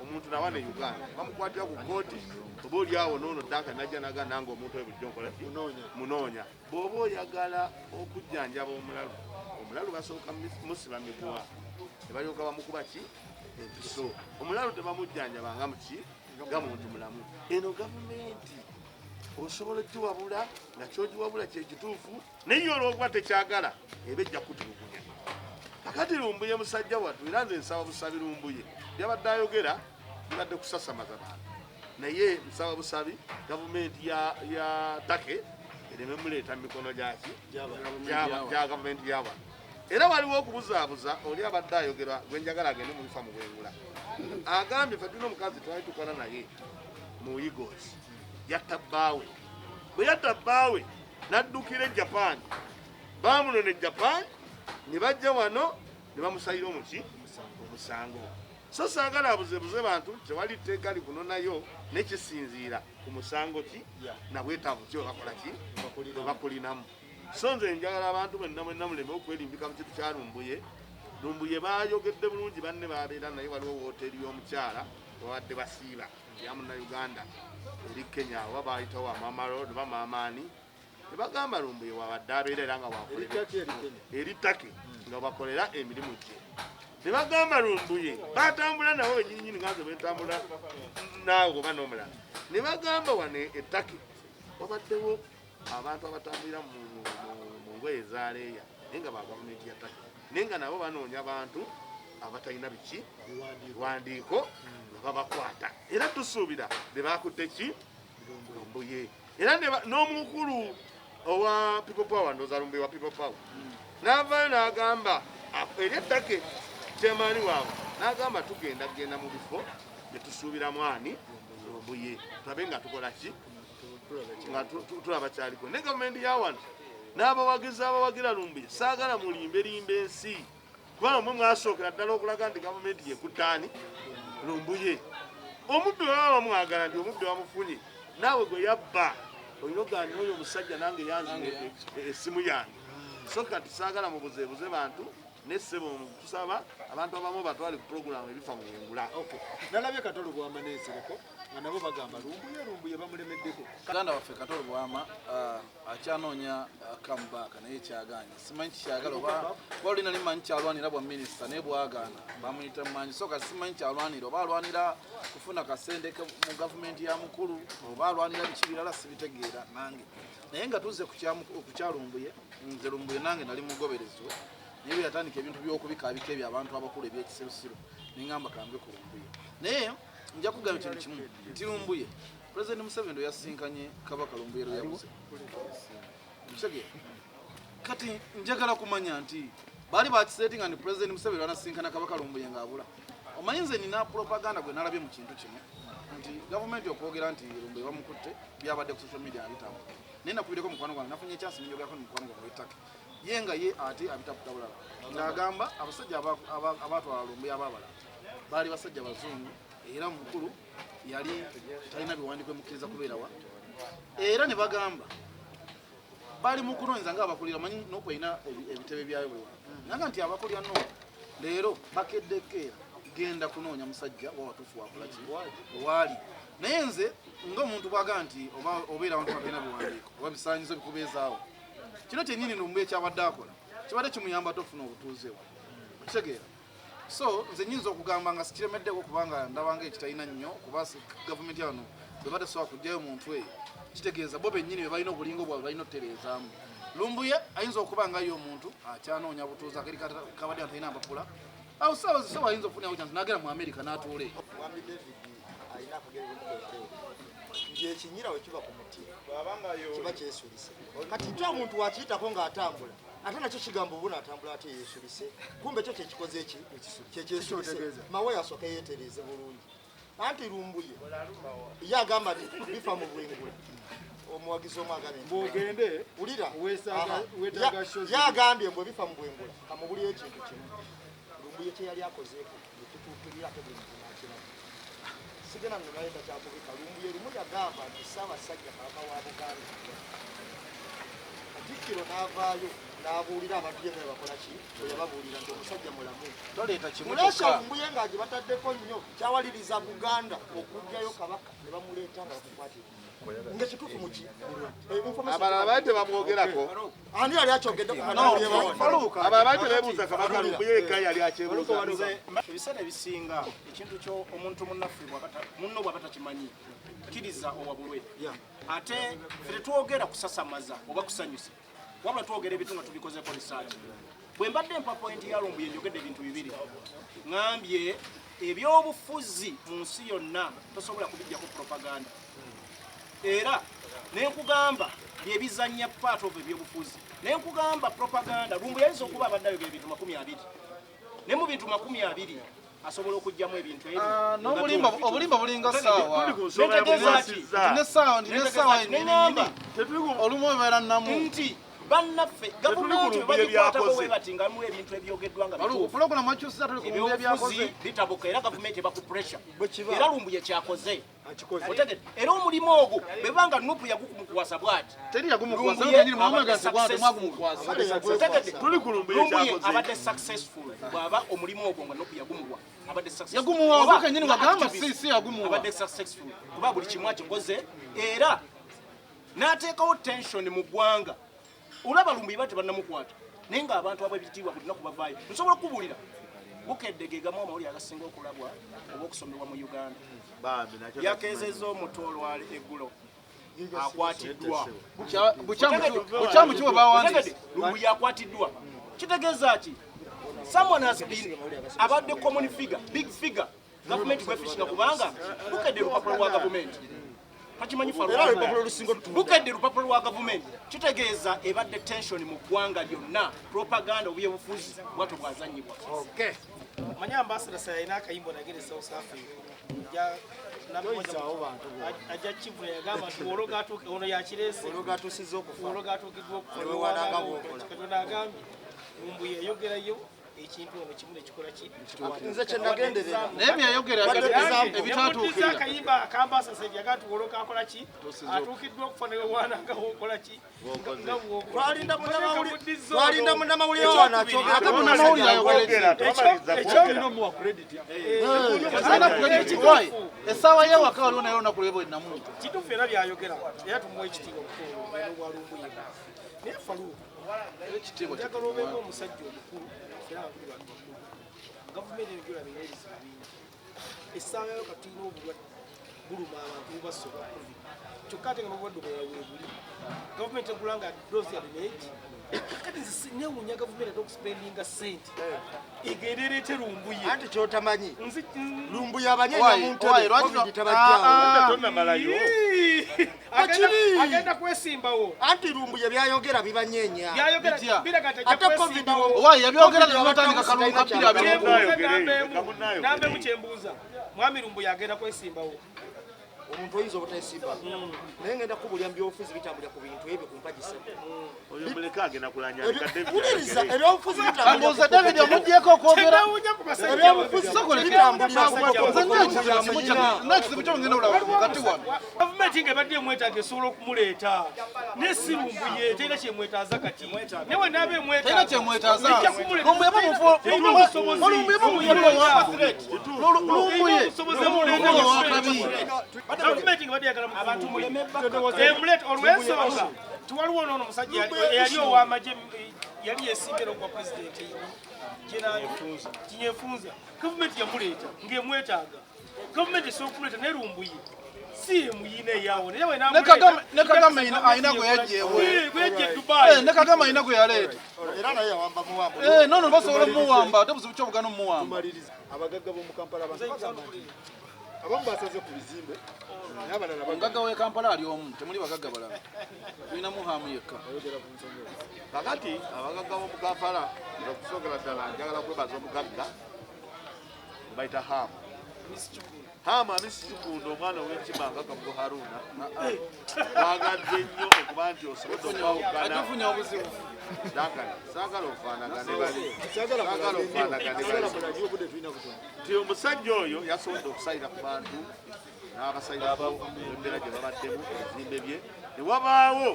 B: omuntu nawa ne Uganda bamukwatira ku kooti oba oliawo noono Taka najja nagana nga omuntu oyo bulijjo nkola munoonya bw'oba oyagala okujjanjaba omulalu basooka musiba miguwa ne balyoka bamukuba ki empiso omulalu tebamujjanjaba nga muki nga muntu mulamu eno gavumenti osobola okiwabula nga kyogiwabula kyekituufu naye olwokuba tekyagala eba ejja kutulugunya kakati lumbuye musajja wattu era nze nsaba busabi lumbuye byabadde ayogera bibadde kusasamaza bantu naye nsaba busabi gavumenti ya Take ereme muleeta mu mikono gyaki gya gavumenti yawa era waliwo okubuzaabuza oli abadde ayogera gwe njagala agende mu bifa mu bwengula agambye ffe tulina omukazi twali tukola naye mu Igos yatta bbaawe bwe yatta bbaawe n'addukira e Japan bamunona e Japan ne bajja wano ne bamusayira omusango. So saagala abuzebuze bantu tewali tteeka likunonayo nekisinziira ku musango ki na bwetaavu ki bakola ki bakulinamu. So nze njagala abantu mwenna muleme okwerimbika mu kintu kya Lumbuye. Lumbuye baayogedde bulungi banne babeera naye waliwo wooteri y'omukyala babadde basiiba ya Munnayuganda eri Kenya oba baayitawo Amamaro oba Maamaani ne bagamba Lumbuye wabadde abeera era nga wakolera eri Take nga bakolera emirimu gye. Ne bagamba Lumbuye batambula nawe nyinyini nga nze bentambula naawe oba n'omulala. Ne bagamba wano e Take wabaddewo abantu abatambulira mu ngoye ezaaleeya naye nga ba gavumenti ya Take naye nga nabo banoonya abantu abatalina biki biwandiiko nga babakwata. Era tusuubira be bakutte ki Lumbuye. Era n'omukulu owa People Power ndooza Lumbuye wa People Power n'avaayo n'agamba eri ettake kyemaani waabwe n'agamba tugenda mu bifo bye tusuubiramu ani Lumbuye tulabe nga tukola ki nga tulaba kyaliko. Ne gavumenti ya wano n'abawagizi abawagira Lumbuye saagala mulimberimbe ensi kubanga mwe mwasookera ddala okulaga nti gavumenti yekutaani Lumbuye. Omubbi baba bamwagala nti omubbi bamufunye naawe gwe yabba olina ogani oyo omusajja nange yanzire essimu yange. So kati saagala mubuzeebuze bantu nessebo tusaba abantu abamu batwali ku puroguramu ebifa mu Bwengula.
C: Nalabye Katolo Bwama n'ensereko nga nabo bagamba Lumbuye bamulemeddeko.
D: Kaganda waffe Katolo Bwama akyanoonya comeback naye kyaganye. Simanyi kikyagala oba olina limanyi kyalwanira bwa minisita naye bwagaana bamuyita mumanyi. So kati simanyi kyalwanira oba alwanira kufuna kasente mu gavumenti ya mukulu oba alwanira biki birala sibitegeera nange. Naye nga tuzze ku kya Lumbuye, nze Lumbuye nange nali mugoberezwa naye yatandika ebintu by'okubikaabika ebyo abantu abakulu ebyekisirusiru neŋŋamba kambe ku Lumbuye. Naye nja kugamba ekintu kimu nti Lumbuye President Museveni yasinkanye Kabaka Lumbuye lwe yabuze. Kati njagala kumanya nti baali bakisetinga nti President Museveni anasinkana Kabaka Lumbuye ng'abula. Omanyi nze nina propaganda gwe nalabye mu kintu kino nti gavumenti okwogera nti Lumbuye bamukutte byabadde ku social media abitamu. Naye nakubireko mukwano gwange nafunye ekyansi ninjogako mu mukwano gwange w'ettaka. Yenga ye ate abitaputa bulala ng'agamba abasajja abaatwala Lumbuye abaabala baali basajja bazungu era mukulu yali talina biwandiiko emukkiriza kubeerawa era ne bagamba baali mu kunoonyeza ng'abakulira manyi n'okweyina ebitebe byayo buli wamu naga nti abakulira no leero bakeddekeera genda kunoonya musajja wawatuufu wakolaki waali. Naye nze ng'omuntu bw'agamba nti obeera abantu batalina biwandiiko oba bisaanyizo bikubeezaawo kino kyennyini Lumbuye kyabadde akola kibadde kimuyamba tofuna obutuuze wa kitegeera. So nze nnyinza okugamba nga sikiremeddeko kubanga ndabanga ekitalina nnyo kuba gavumenti yano bwe batesobola kujjayo muntu eyo kitegeeza bo bennyini be balina obulingo bwabwe balina okutereezaamu. Lumbuye ayinza okuba nga ye omuntu akyanoonya butuuze akeri kabadde atalina mpapula awo saabaziso ayinza okufunyawo kyansi n'agenda mu Amerika n'atuula eyo.
A: Mwami David alina akagere ekinyira we kiba ku muti kiba kyesulise. Kati nti omuntu wakiyitako ng'atambula ate nakyo kigamba obu n'atambula ate yeesulise kumbe kyo kyekikoze eki kyekyesulise mawe yasooka yeetereeze bulungi. Anti Lumbuye ye agamba nti bifa mu Bwengula omuwagizi omwagala
C: bwogende
A: ulira
C: weetaaga shozi
A: yagambye mbwe bifa mu Bwengula kamubulira ekintu kimu Lumbuye kye yali akozeeko nekituukirira ate buli muntu nakiraba. Sigena nno nayenda kyakubika Lumbuye lumu yagamba nti Ssaabasajja Kabaka wa Buganda Katikkiro n'avaayo n'abuulira abantu byemwe bakola ki bwe yababuulira nti omusajja mulamu
D: Toleeta kimu
A: mulesa Lumbuye ng'agi bataddeko nnyo kyawaliriza Buganda okugjayo Kabaka ne bamuleeta nga bakukwatira ng'ekituufu muki
B: abalala baali tebamwogerako
A: ani yali akyogedde ku
B: abalala baali tebeebuuza Kabaka Lumbuye yekka yali akyebuuza.
E: Ebiseera ebisinga ekintu kyo omuntu munnaffe munno bw'aba takimanyi kkiriza owabulwe ate ffe tetwogera kusasamaza oba kusanyusa wabula twogera ebintu nga tubikozeko research. Bwe mbadde mpa pointi ya Lumbuye njogedde ebintu bibiri ŋambye ebyobufuzi mu nsi yonna tosobola kubijjako propaganda era nenkugamba byebizanya part of ebyobufuzi nenkugamba propaganda. Lumbuye yayinza okuba abadde ayogera ebintu 20 ne mu bintu 20 asobola okujjamu ebintu
D: obulimba bulinga ssaawa
E: netegeeza ki
D: nesaawa olumu obeera namu
E: nti bannaffe gavumenti bagikwatako we bati nga mu ebintu ebyogeddwa nga
D: program akyusiza tuli ku ebyakoze
E: bitabuka era gavumenti eba ku pressure era lumbuye kyakoze otegedde era omulimu ogwo bebanga nupu yagukumukwasa bwati
D: teri yagumukwasa nyinyi mwamwaga segwate mwagumukwasa
B: tuli ku lumbuye kyakoze
E: abadde successful bwaba omulimu ogwo nga nupu yagumuwa abadde successful
D: yagumuwa obuka nyinyi wagamba si yagumuwa
E: abadde successful kuba buli kimu akikoze era n'ateekawo tension mu ggwanga olaba lumbuye bati bannamukwata naye nga abantu ab'ebitiibwa buli lunaku bavaayo nsobola okubuulira bukedde ge gamu amawulire agasinga okulabwa oba okusomebwa mu uganda yakezeza omutolwale eggulo akwatiddwa
D: bukyamu kiwe bawandise
E: lumbuye akwatiddwa kitegeeza ki someone has been abadde common figure big figure gavumenti gwefishinga kubanga bukedde lupapula lwa gavumenti takimanyi bukedde lupapula lwa gavumenti kitegeeza ebadde tension mu ggwanga lyonna propaganda obyebufuzi bwato bwazanyibwa
F: manyi ambassador sayina akayimbo nagere South Africa ajja kivula yagamba nti ologatuuke ono yakirese
A: ologatuusizza okufa
F: ologatuukiddwa okufa agambye lumbuye yayogerayo ekintu ono kimu nekikola ki
A: nze kyenagenderera
D: naye byayogera
F: ebitatuukira akayimba akambasasa yagatuwolo kakola ki atuukiddwa okufa newewanangawo okola ki
A: twalinda munnamawulire wano
D: essaawa yewaka waliwo nayo nakuleba enamuntu
F: kituufu era byayogera era tumuwa ekitiibwa olwalumbuye naye faluuku njagala obeeko omusajja omukulu era gavumenti ebigula bireeziza bingi essaawa yo katulina obulwadde buluma abantu bubasoba covid kyokka ate nga n'obulwadde obulala weebuli gavumenti egulanga dozi ya lineegi kati newunya gavumenti ate okusipendinga ssente egenda ereete lumbuye
A: anti kyotamanyi lumbuye abanyenya mu ntebe covid tabajjawo
F: agenda kwesimbawo
A: anti lumbuye byayogera bibanyenya ate covid
D: owaye yabyogera nebatandika kalulu kabbiri
F: nambemu kyembuuza mwami lumbuye agenda kwesimbawo
A: omuntu oyinza obutayisimba naye ngenda kubulya mbyobufuzi bitambulira ku bintu ebyo kumpagisa
B: oyo muleka agenda
A: kulanyawuliriza ebyobufuzi
D: ambuuza david omugyeko okwogera nekizibu kyongenda olaba kati wano
F: gavumenti nga ebadde emwetaaga esobola okumuleeta nesi lumbuye terina kyemwetaaza kati newe naaba
D: terina kyemwetaaza
F: gavumenti nga badde yagala emulete olw'ensonga tiwaliwo noono omusajja eyali ow'amagye yali yesimbira ogwa pulezidenti kinyefunza gavumenti yamuleeta ng'emwetaaga gavumenti esobola okumuleeta naye lumbuye si emuyina eyawo naye
D: ne kagame ayina gwe
F: yajja dubai
D: ne kagame ayina gwe yaleeta
A: era naye yawamba muwamba
D: nono basobola omuwamba ate buzibu kyobugana omuwamba
C: abagagga b'omu kampala abamu basaze ku bizimbe naye abalala
D: omugagga w'e kampala ali omu temuli bagagga balala tulinamu haamu yekka
B: kakati abagagga b'omu kampala okusookera ddala njagala kwebaza omugagga bayita haamu amisi kikundo omwana ow'enkimanga kamugo haruna wagadde nnyo okuba nti osobodde okwawukana
D: atufunya obuzibu
B: saagala ofaanagane bali nti omusajja oyo yasobodde okusalira ku bantu n'abasalirako embeera gye babaddemu ebizimbe bye ne wabaawo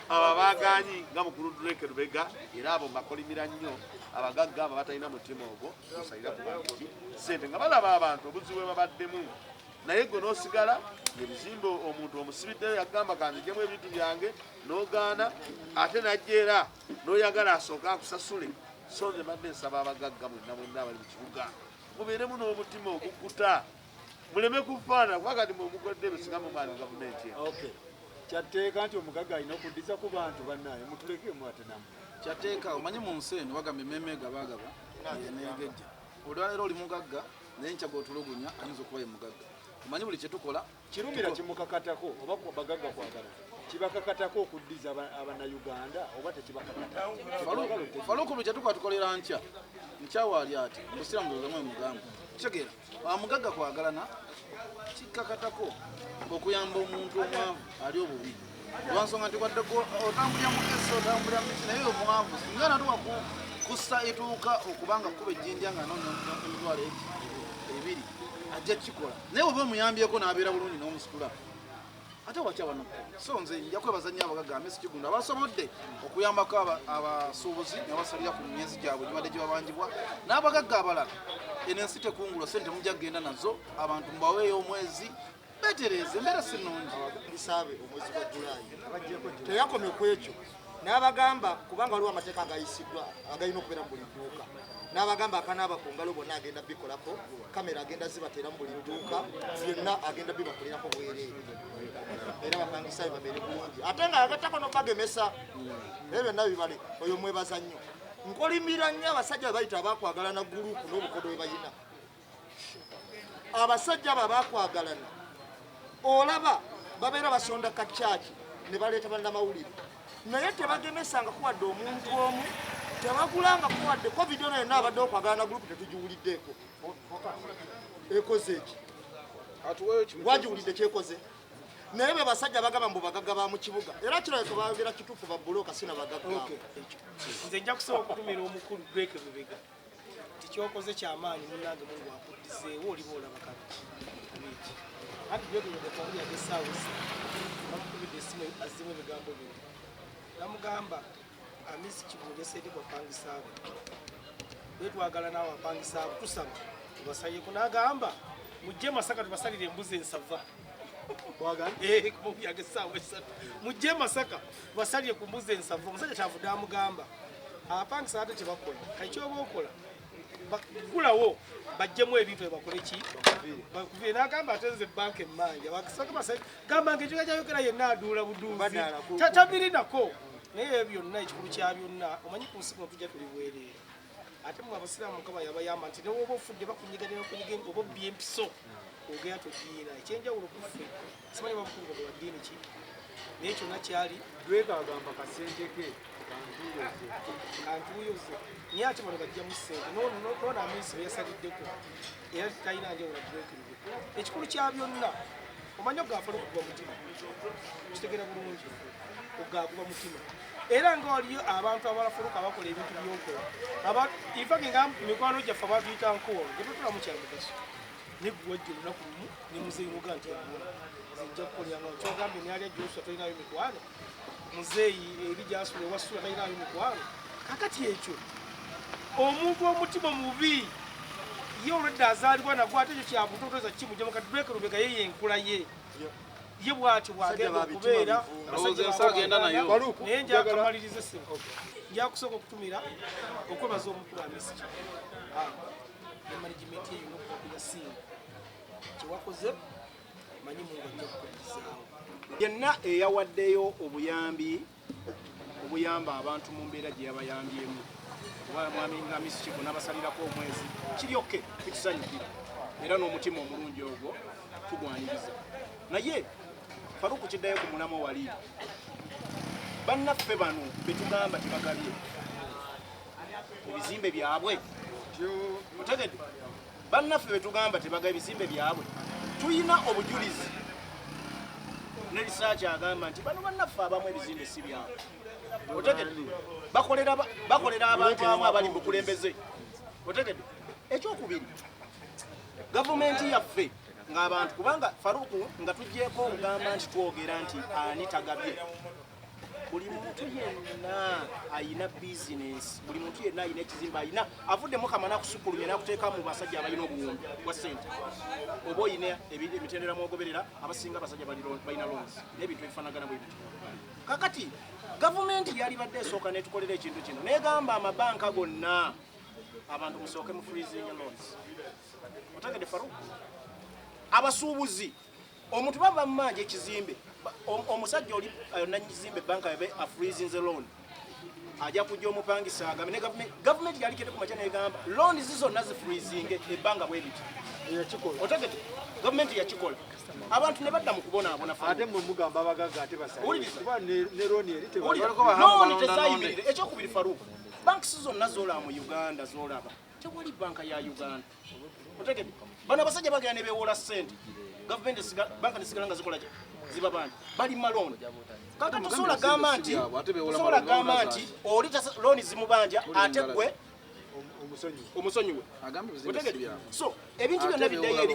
B: abo abaaganyi nga mukulu Drake Lubega era abo mbakolimira nnyo abagagga abo batalina mutima ogwo osalira ku bantu ssente nga balaba abantu obuzibu bwe babaddemu naye gwe n'osigala ebizimbe omuntu omusibiddeyo yagamba kanzigemu ebintu byange n'ogaana ate najja era n'oyagala asooka akusasule so nze badde nsaba abagagga mwenna abali mu kibuga mubeeremu n'omutima ogugguta muleme kufaana kubakati mwemugodde ebisinga mumaani gavumenti
C: kyatteeka nti omugagga alina okuddiza ku bantu bannaye mutulekemu ate namu
D: kyateeka omanyi mu nsi eno bagamba emmeme gabagaba negejja olwaleero oli mugagga naye nkya bw'otulugunya ayinza okuba ye mugagga omanyi buli kyetukola
C: kirumira kimukakatako oba bagagga kwagala kibakakatako okuddiza abannayuganda oba tekibakakatako
D: faluku buli kyetukola tukolera nkya nkyawaali ati mbusiramu ozamu mugamba kitegeera amugagga kwagalana kikakatako okuyamba omuntu omwavu ali obubi lwansonga nti wadde otambulira mu kesi otambulira mu naye omwavu singa natuka kussa etuuka okubanga kuba ejjinja nga emitwalo ebiri ajja kikola naye oba omuyambyeko n'abeera bulungi n'omusitula ate wakyabano so nze nja kwebaza nnyo abagagga Amisi Kigunda abasobodde okuyambako abasuubuzi nebasalira ku myezi gyabwe gibadde gibabangibwa n'abagagga abalala eno ensi tekungulwa sente mujja kugenda nazo abantu mubaweeyo omwezi betereze embeera si nnungi
A: bisaabe omwezi gwa Julayi teyakomye ku ekyo n'abagamba kubanga waliwo amateeka agayisiddwa agalina okubeera mu buli dduuka n'abagamba akanaaba ku ngalo bonna agenda bikolako kamera agenda zibateera mu buli dduuka byonna agenda bibakolerako bwereere era bapangisa babeere bulungi ate nga agattako n'obagemesa naye byonna bibale oyo mwebaza nnyo nkolimira nnyo abasajja bebayita abakwagalana gurupu n'obukodo bwe bayina abasajja abo abakwagalana olaba babeera basonda kacaaki ne baleeta bannamawulire naye tebagemesanga kuwadde omuntu omu tebagulanga kuwadde covid ono yenna abadde okwagalana gurupu tetugiwuliddeeko ekoze eki wagiwulidde kyekoze naye be basajja bagamba mbu bagagga ba mu kibuga era kirabika babeera kituufu babbuloka sina bagagga
F: nze nja kusaba okutumira omukulu Drake Lubega tikyokoze kyamaanyi munange mungu akuddizeewo oliba olaba kabiki anti Drake Lubega twali yagesaawosi bamukubidde essimu azimu ebigambo bino namugamba Amisi Kigunda esente kwapangisaabo betwagala naawe apangisaabo tusaba tubasalireko n'agamba mujje Masaka tubasalire embuzi ensava mujje Masaka tubasalire ku mbuzi ensava omusajja kyavudde amugamba abapangisa ate tebakola kakyoba okola gulawo bajjemu ebintu ebakole ki bakuvire n'agamba atenze banka emmanja gamba nga ekiga kyayogera yenna aduula buduuzi tabirinako naye byonna ekikulu kya byonna omanyi ku nsi kuno tujja tuli bwereere ate mwe abasiraamu Mukama yabayamba nti newoba ofudde bakunyiganira okunyiga oba obbi empiso ogera togiina ekyenjawulo kuffe simanyi babukulu bwa ddiini ki naye kyonna kyali
C: Drake agamba kasente ke
F: kantuuyoze naye ate bano bajjamu ssente noona Amisi be yasaliddeko era talina njawulo Drake Lubega ekikulu kya byonna omanyi ogaafa n'okugwa mutima kitegeera bulungi ogaaguba mutima era nga waliyo abantu abalafuluka bakola ebintu byokola infaki nga mikwano gyaffe abatuyita nkoolo getutula mukyalo mugaso neggwajja olunaku lumu ne muzeeyi muga nti zinja kukolyanga kyogambye nali ajjosula talinayo mikwano muzeeyi eri gyasula ewasula talinayo mikwano kakati ekyo omuntu omutima mubi ye olwedde azaalibwa nagwo ate ekyo kyabutotoza kimujja mukati Drake Lubega ye yenkula ye bwatyo bwagenda okubeera naye njakamaliriza essimu njakusooka okutumira okwebaza omukulu Amisi ne managimenti eyo n'okubakuya singa kyewakoze manyi mungu ajja kukulirizaawo
E: yenna eyawaddeyo obuyamba abantu mu mbeera gye yabayambyemu mwami Amisi Kigunda n'abasalirako omwezi kiryoke tukisanyukira era n'omutima omulungi ogwo tugwaniriza naye Faruku kiddayo ku mulamo wali bannaffe bano betugamba tebagabye ebizimbe byabwe otegedde bannaffe betugamba tebagabye ebizimbe byabwe tuyina obujulizi ne research agamba nti bano bannaffe abamu ebizimbe si byabwe otegedde bakolera abantu abamu abali mu bukulembeze otegedde ekyokubiri gavumenti yaffe ng'abantu kubanga Faruku nga tujjeeko ogamba nti twogera nti ani tagabye buli muntu yenna ayina bizinesi buli muntu yenna ayina ekizimbe ayina avuddemu kamana akusukulumya nakuteeka mu basajja abalina obuwumbi bwa ssente oba oyina emitendera mwogoberera abasinga abasajja balina loans n'ebintu ebifaanagana bwe bityo kakati gavumenti yali badde esooka netukolera ekintu kino negamba amabanka gonna abantu musooke mu freezing loans otegedde Faruku abasuubuzi omuntu baba mumanja ekizimbe omusajja oli nanyizimbe banka yabe afreezinze loan ajja kujja omupangisa agambe ne gavumenti yalikete ku makya negamba loan zizonna zifreezinge ebbanga bwe biti otegete gavumenti yakikola abantu ne badda mu kubonaabona
C: ate mwe mugamba abagagga ate baskuba ne loan eri
E: tezayimirire ekyokubiri Faruku banks zonna zoolaba mu Uganda zoolaba tewali banka ya Uganda otegete bano abasajja bagenda ne beewola ssente gavumenti banka nesigala nga zikola ziba bandi bali maloni kaka tusobola gamba nti oli looni zimubanja ate gwe omusonyiwe so ebintu byonna biddayo eri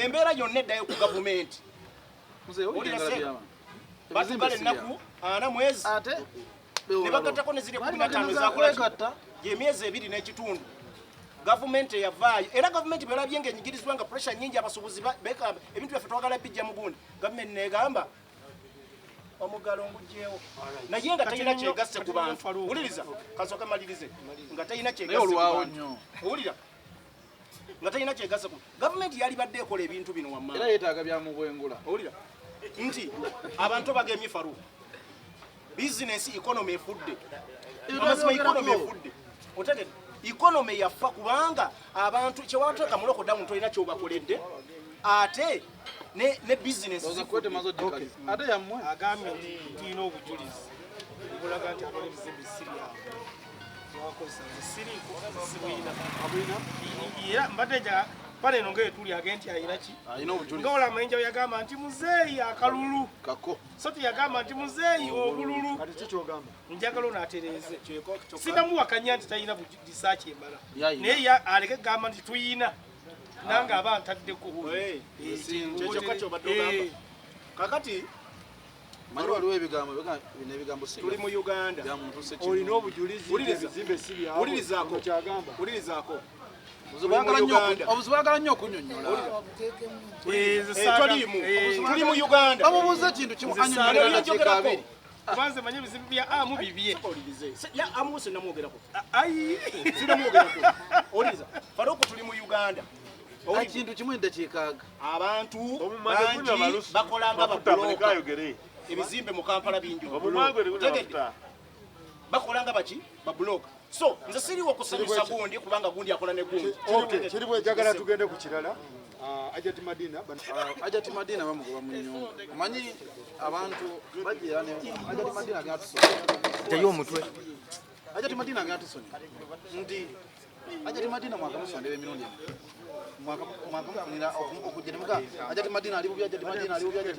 E: embeera yonna eddayo ku gavumenti batugala ennaku 4 mwezi ne bagattako ne ziri 15 ezakola gy'emyezi 2 n'ekitundu gavumenti eyavaayo era gavumenti bwelabye ng'enyigirizibwa nga pressure nnyingi abasuubuzi bekamba ebintu byaffe twagala bijja mu gundi gavumenti neegamba omugalo ngugjewo naye nga talina kyegasse ku bantu wuliriza kasooka malirize nga talina kyegassewulira nga talina kyegasse gavumenti yali badde ekola ebintu bino wammanga
D: era yeetaaga byamubwengula
E: owulira nti abantu bagemye faru bizinesi ikonomi efudde amazima ikonomi efudde otegedde ikonomi yafa kubanga abantu kyewateeka muloko damu tolina kyobakoledde ate ne bizinesi
D: ate yammwe
F: agambye nti tulina obujulizi obulaga nti akola ebizimbe siriawo wakozesa zisiriiko zisibwina era mbadde nja pale eno ng'etuli age nti ayina ki nga olamayinja yagamba nti muzeeyi akalulu so teyagamba nti muzeeyi obululu njagala onaatereeze sinamuwakanya nti talina risaaki emala naye aleke gamba nti tuyina nange aba ntaddeko
E: kyekyoka kyobadde ogamba kakati
D: manyi waliwo ebigambo
E: tuli mu uganda
C: olina obujulizi ebizimbe si byawe
E: wulirizaako
D: obuzibu bwagala nnyo okunyonnyola
E: tuli mu uganda
D: bamubuuza ekintu kimu anyonnyola nakiika abiri
F: kubanze manye ebizimbe bya amu bibye
E: amu sinamwogerako sinamwogerako oliza faroku tuli mu uganda
D: ekintu kimu eddakiikaaga
E: abantu bangi bakolanga babuloka ebizimbe mu kampala bingi bakolanga baki babuloka so nze siriwo okusanyusa gundi kubanga gundi akola ne gundi
C: kiri bwejagala tugende ku kirala Ajati
D: Madina bamugoba mu nnyumba omanyi abantu bajja Ajati Madina agatusonya
E: omutwe
D: Ajati Madina agatusonya nti Ajati Madina mwaka musondera emirundi mwaka munira okujja muga Ajati Madina ali bubi Ajati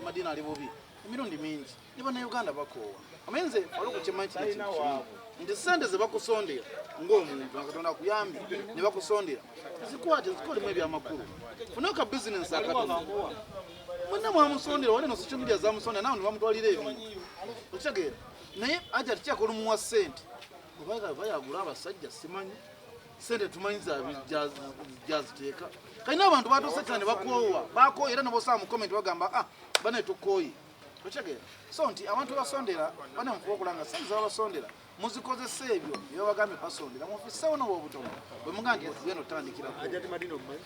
D: Madina ali bubi emirundi mingi niba na Uganda bakoowa amenze oluku kimanyi nti sente ze bakusondera ng'omuntu akatonda akuyambye ne bakusondera zikwate zikolemu ebyamakulu funeka bizinesi akatonda mwenna mwamusondera wali no social media zamusondera nawe ne bamutwalira ebintu okitegeera naye Ajati kyakola omuwa ssente bayagula abasajja simanyi sente tumanyi jaziteeka kalina abantu batuuse kyane bakoowa bakooye era nebosaba mu comment bagamba bane tukooye okitegeera so nti abantu basondera bane mufuba okulanga sente zabasondera muzikozesa ebyo byebagambye basondera mufiseewo noba obutono bwe muga nti tugenda otandikira
C: Ajati Madina omumanyi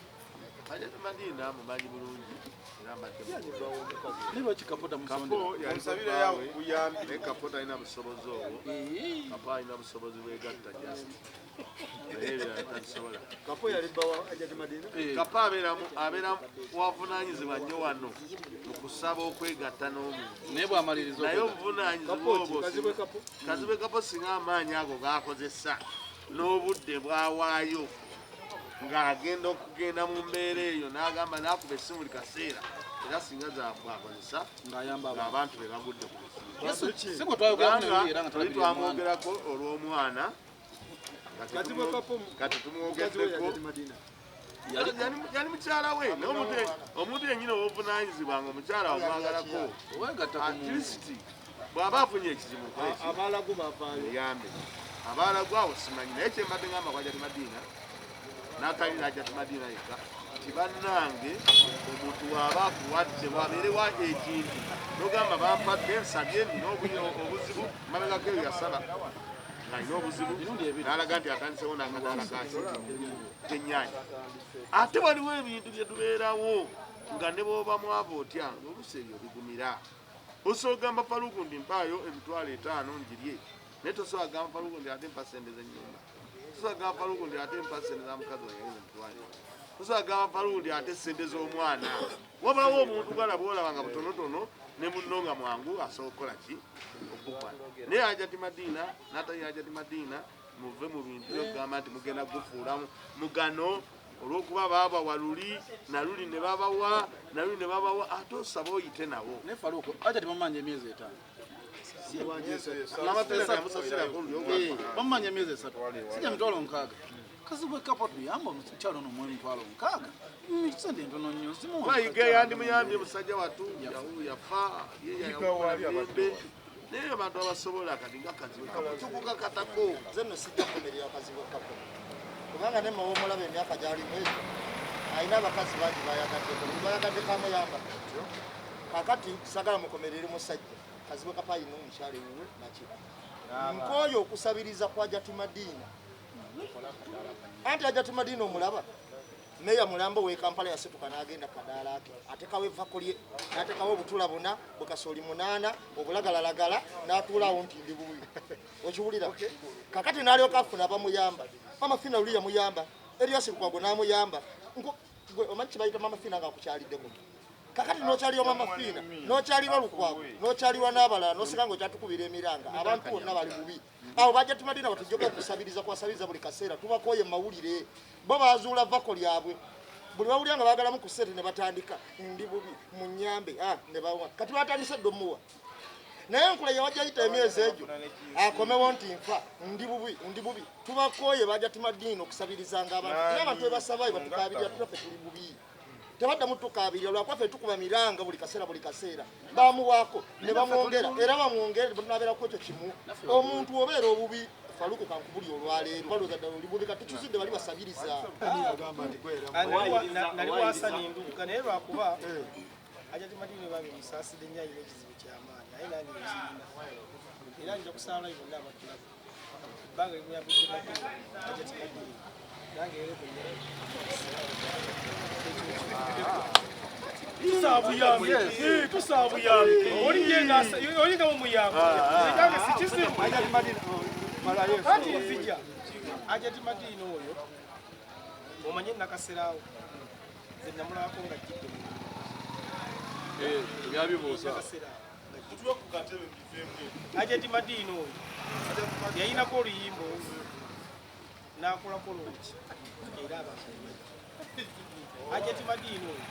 B: Ajati Madina mumanyi bulungi era mbadde
D: niba kikapota
B: musabira yawe kuyambire kapota alina busobozi obwo kapa alina busobozi bwegatta just
C: kapo yalimbawa Ajati Madina
B: kapa abeera wavunanyizibwa nnyo wano mu kusaba okwegatta n'omuntu
D: naye bwamaliriza
B: naye obuvunanyizibwa obwo kazibwe kapo singa amaanyi ago gakozesa n'obudde bwawaayo ng'agenda okugenda mu mbeera eyo n'agamba n'akuba essimu buli kaseera era singa bwakozesa ng'abantu be bagudde ku
D: bisimu
B: tuli twamwogerako olw'omwana kati tumwogeddeko yali mukyala we omuntu yennyini ow'obuvunanyizibwa nga omukyala omwagalako kristi bw'aba afunye ekizibu yambe abaalago awo simanyi naye kyembadde ngamba ku Ajati Madina n'akalira Ajati Madina yekka nti bannange omuntu waaba akuwadde wabeerewa ekintu n'ogamba bampadde nsabye nina obuzibu mabegako eyo yasaba ng'alina obuzibu n'alaga nti atandisewo n'akadaala k'ennyaanya ate waliwo ebintu bye tubeerawo nga ne bw'oba mwava otya oluusi ebyo bigumira osobola ogamba Faruku ndi mpaayo $5,000 njirye naye tosobola gamba Faruku ndi ate mpa sente z'ennyumba tosobola gamba Faruku ndi ate mpa sente za mukazi wange mutwalire tosobola gamba Faruku ndi ate sente z'omwana wabulawo omuntu galaba olaba nga butonotono ne munno nga mwangu asobola okukola ki okukwata naye Ajati Madina n'atali Ajati Madina muve mu bintu byokugamba nti mugenda gufuulamu mugano olwokuba babawa luli naluli ne babawa naluli ne babawa ate osaba oyite nabo
D: ne Faruko acha tibamanye emyezi 5 bamanye emyezi 3 sija mitwalo 6 kazi bwe kapa tuyamba mchalo no mwe mitwalo 6 sente ntono nnyo simu
B: bayige yandi muyambye musajja watu yafa yeyayawalibembe naye abantu abasobola kati nga kazibu kamutukuka katako
A: zeno sijja kumerera akazibu kako kubanga ne mawomulaba emyaka gyali mwezi ayina abakazi bangi bayagadde kamuyamba kakati sagala mukomerere musajja kazibu kapa ayina omukyalo ewuwe naki nkooyo okusabiriza kwa Jatumadina anti Jatumadina omulaba meya mulambo we Kampala yasituka n'agenda kadaala ake atekawo evako lye n'atekawo obutula buna bukasooli 8 obulagalalagala n'atuulaawo nti ndi bubi okiwulira kakati n'alyoka afuna abamuyamba mama Fina luli yamuyamba Erias Lukwago n'amuyamba gwe omanyi kibayita mama Fina nga kukyaliddeko kakati n'okyaliwa mama Fina n'okyaliwa Lukwago n'okyaliwa n'abalala n'osika ng'okyatukubira emiranga abantu bonna bali bubi awo Jatumadina batujjoka okusabiriza kwasabiriza buli kaseera tubakoye mawulire bo bazuula vako lyabwe buli bawulira nga baagalamu ku ssente ne batandika ndi bubi munyambe ne bawa kati batandise ddomuwa naye enkula yawajjayita emyezi egyo akomewo nti nfa ndi bubi tubakoye Jatumadina okusabirizanga abantu naye abantu bebasabayo batukabirira tufe tuli bubi tebaddamu tukabirira lwakwafe tukuba miranga buli kaseera bamuwaako ne bamwongera era bamwongere nabeerako ekyo kimu omuntu obeera obubi Faruko kankubuli olwaleero balooza ddala oli bubi kati tuzidde bali basabiriza
F: nali wasani nduka naye lwakuba Jatumadina babimusaasidde nnyo alina ekizibu ky'amaanyi aye nange ekirina era nja kusaalayo bonna abakirabu ebbanga limuyambidde Jatumadina nange era tusabuyambi olinga mumuyambi ekange sikizibu kati nzija Jatumadina oyo omanye nakaseraawo ze namulabako nga jjidde Jatumadina oyo yayinako oluyimba n'akolako lungi era abantu Jatumadina oyo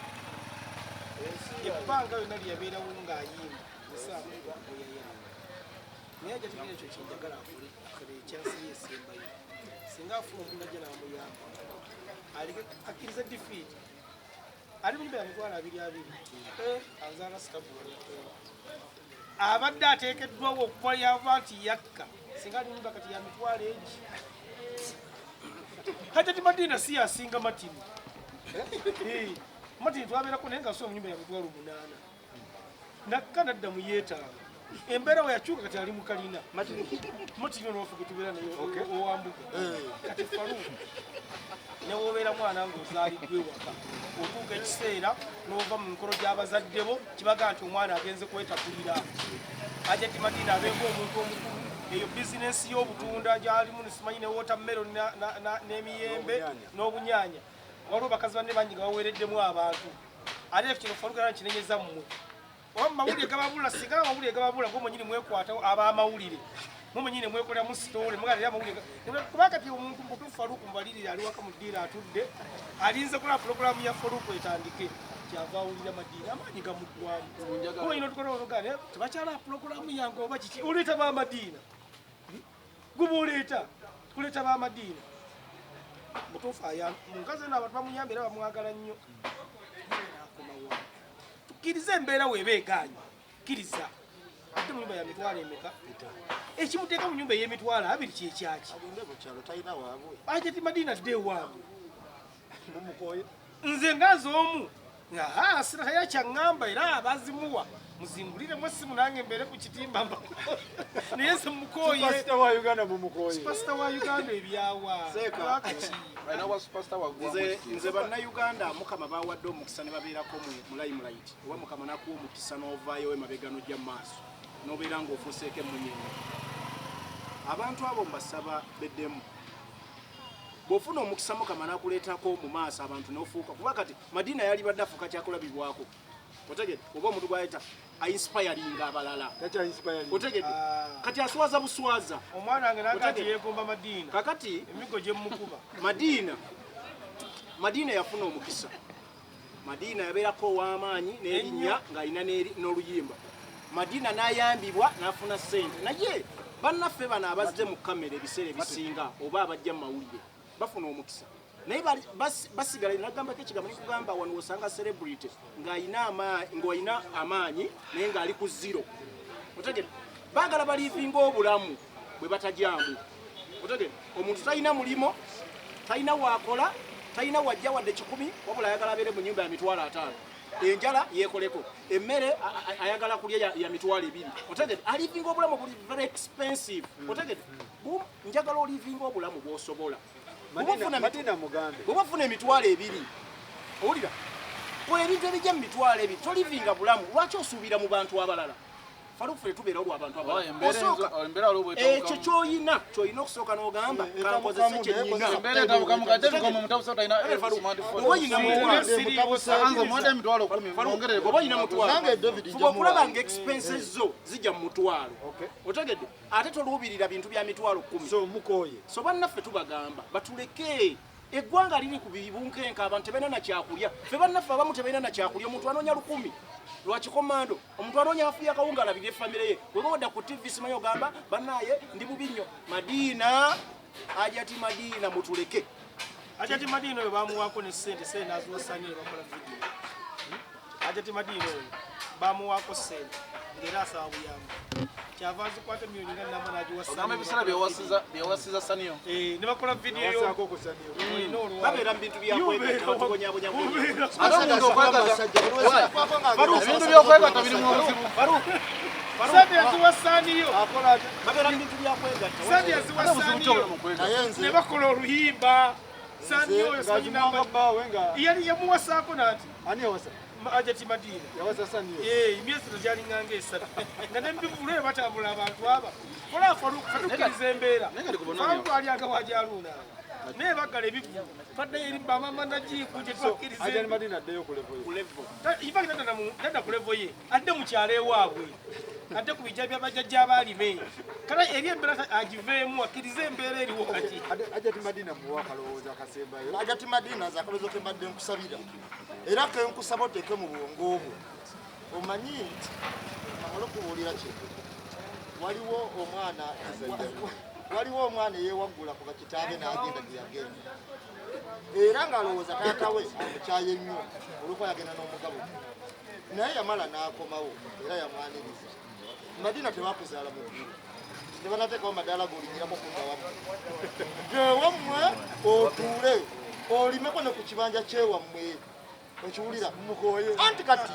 F: ebbanga yonna lyeyabeerawo ng'ayimba esaawa yayamba naye Jatumadina ekyo kyenjagala akole ekyansi yesembayo singa afuna omuntu ajja n'amuyamba aleke akkiriza difiiti ali mu nyumba ya mitwalo 22 anzaala sitabula abadde ateekeddwawo okuba yava nti yakka singa ali nyumba kati ya mitwalo egi Jatumadina si yasinga Martin Martin twabeerako naye nga so mu nyumba ya mitwalo 8 nakka nadda mu yeetaaga embeera we yakyuka kati ali mu kalina Martin onoofu gwe tubeera naye owambuga kati Faruko newobeera mwana ng'ozaaliddwa ewaka otuuka ekiseera n'ova mu mikolo gy'abazadde bo kibaga nti omwana agenze kwetakulira Jatumadina abeeko omuntu omukulu eyo bizinesi y'obutunda gyalimu nesimanyi ne watermelon n'emiyembe n'obunyaanya waliwo bakazi banne bangi nga baweereddemu abantu ate kino Faruko era nkinenyeza mmwe oba mawulire gababula singa amawulire gababula ng'omwenyini mwekwatawo ab'amawulire mumwenyini mwekoleramu sitoole mugalera amawulire kuba kati omuntu mutuufu Faruko mubalirire ali waka mu ddiira atudde alinze kulaba pulogulaamu ya Faruko etandike kyava awulira Madina amaanyi gamuggwamu oyina otukola olugane tebakyala pulogulaamu yange oba kiki oleeta b'Amadina gubuleeta kuleeta b'Amadina mutuufu mukazi eno abantu bamuyamba era bamwagala nnyo akomawa tukkiriza embeera weebeeganya kkiriza ate mu nyumba ya mitwalo emeka ekimuteeka mu nyumba ey'emitwalo 2 kyekyaki Jatumadina dde ewaabwe nze ngazi omu siraya kyaŋŋamba era abazimuwa muzinguliremu essimu nange mbeere ku kitimba naye nze mukooye supasita wa Uganda ebyawa
E: nze bannayuganda Mukama bawadde omukisa ne babeerako mu limelight oba Mukama nakuwa omukisa n'ovaayo emabega n'ojja mu maaso n'obeera ng'ofuuseeko emmunyenye abantu abo mbasaba beddemu bw'ofuna omukisa Mukama nakuleetako mu maaso abantu n'ofuuka kuba kati Madina yali badde afuuka kyakulabibwako otegedde oba omuntu gwayita ainspiringa abalala otegedde kati aswaza buswaza
F: omwana wange nakati yeegomba Madina
E: kakati
F: emigo gye mukuba
E: Madina yafuna omukisa. Madina yabeerako ow'amaanyi n'erinnya ng'alina n'oluyimba. Madina n'ayambibwa n'afuna ssente. Naye bannaffe bano abazze mu kamera ebiseera ebisinga oba abajja mu mawulire bafuna omukisa. Naye basigala nagambako ekigambo nikugamba wano osanga celebrity ng'alina amaanyi naye ng'ali ku zero. Otegedde baagala baliivinga obulamu bwe batajaamu. Otegedde omuntu talina mulimo, talina waakola, talina wajja wadde 10 wabula ayagala abeere mu nnyumba ya mitwalo 5. Enjala yeekoleko, emmere ayagala kulya ya mitwalo 2. Otegedde aliivinga obulamu buli very expensive. Otegedde njagala oliivinga obulamu bw'osobola.
C: Madina mugambe
E: bw'obafuna emitwalo 2 owulira ebintu ebijja mu mitwalo 2 tolivinga bulamu. Lwaki osuubira mu bantu abalala? Falufule tubeerawo lwabantu abalala. Ekyo ky'olina okusooka n'ogamba kankozese kyennyina. Oba oyina mutwalo okulaba nga expenses zo zijja mu mutwalo. Otegedde ate toluubirira bintu bya mitwalo 10. So bannaffe tubagamba batuleke. Eggwanga liri ku bibunkenka abantu tebalina na kyakulya. Ffe bannaffe abamu tebalina na kyakulya. Omuntu anoonya 1000 lwa kikomando, omuntu anoonya afu ya kawunga alabire famire ye. Bwe bodda ku TV simanyi ogamba bannaaye ndi bubi nnyo. Madina Hajati Madina mutuleke.
F: Hajati Madina oyo bamuwaako ne ssente n'aziwasanyira bakola vidiyo. Hajati Madina oyo bamuwaako ssente ng'era asaba buyambi. Kyava azikwata miliyoni nga nnamba n'agiwasanyira.
D: Ogamba ebiseera byewasiza Saniyo.
F: Ne bakola vidiyo yo.
E: Babeera mu bintu byakwegatta batubonyabonya bulungi.
D: Ate omuntu okwegatta ebintu by'okwegatta birimu obuzibu.
F: Sadi yaziwa Saniyo.
E: Babeera mu bintu byakwegatta.
F: Sadi yaziwa Saniyo. Ne bakola oluyimba. Saniyo oyo simanyi namba. Yali yamuwasaako n'ati.
C: ani yawasa
F: Hajati Madina
C: yawasa Saniyo
F: imyezi gyali ngange esatu nga nembivule batambula abantu aba kola fatukiriza embeera abantu ali agawajaluna naye baggala ebivu fadde eri bamama najiiku gyetwakkiriza
C: Hajati Madina addeyo ku levo
F: ifaki tadda ku levo ye adde mu kyalo ewaabwe adde ku bijja byabajjajja abaalime kale eri embeera agiveemu akkiriza embeera eriwo kati
C: Hajati Madina muwa kalowooza akasembayo
A: Hajati Madina zakabezo kembadde nkusabira era kenkusaba oteeke mu bwongo obwo omanyi nti amala okubuulira kintu waliwo omwana eyeewaggula ku bakitaabe n'agenda gye yagenda era ng'alowooza taata we amukyaye nnyo olwokuba yagenda n'omugabo naye yamala n'akomawo era yamwaniriza Madina tebakuzaala mu ggulu tebanateekawo madaala g'olinyirako kunda wammwe gyewammwe otuule olimeko ne ku kibanja kyewammwe okiwulira anti kati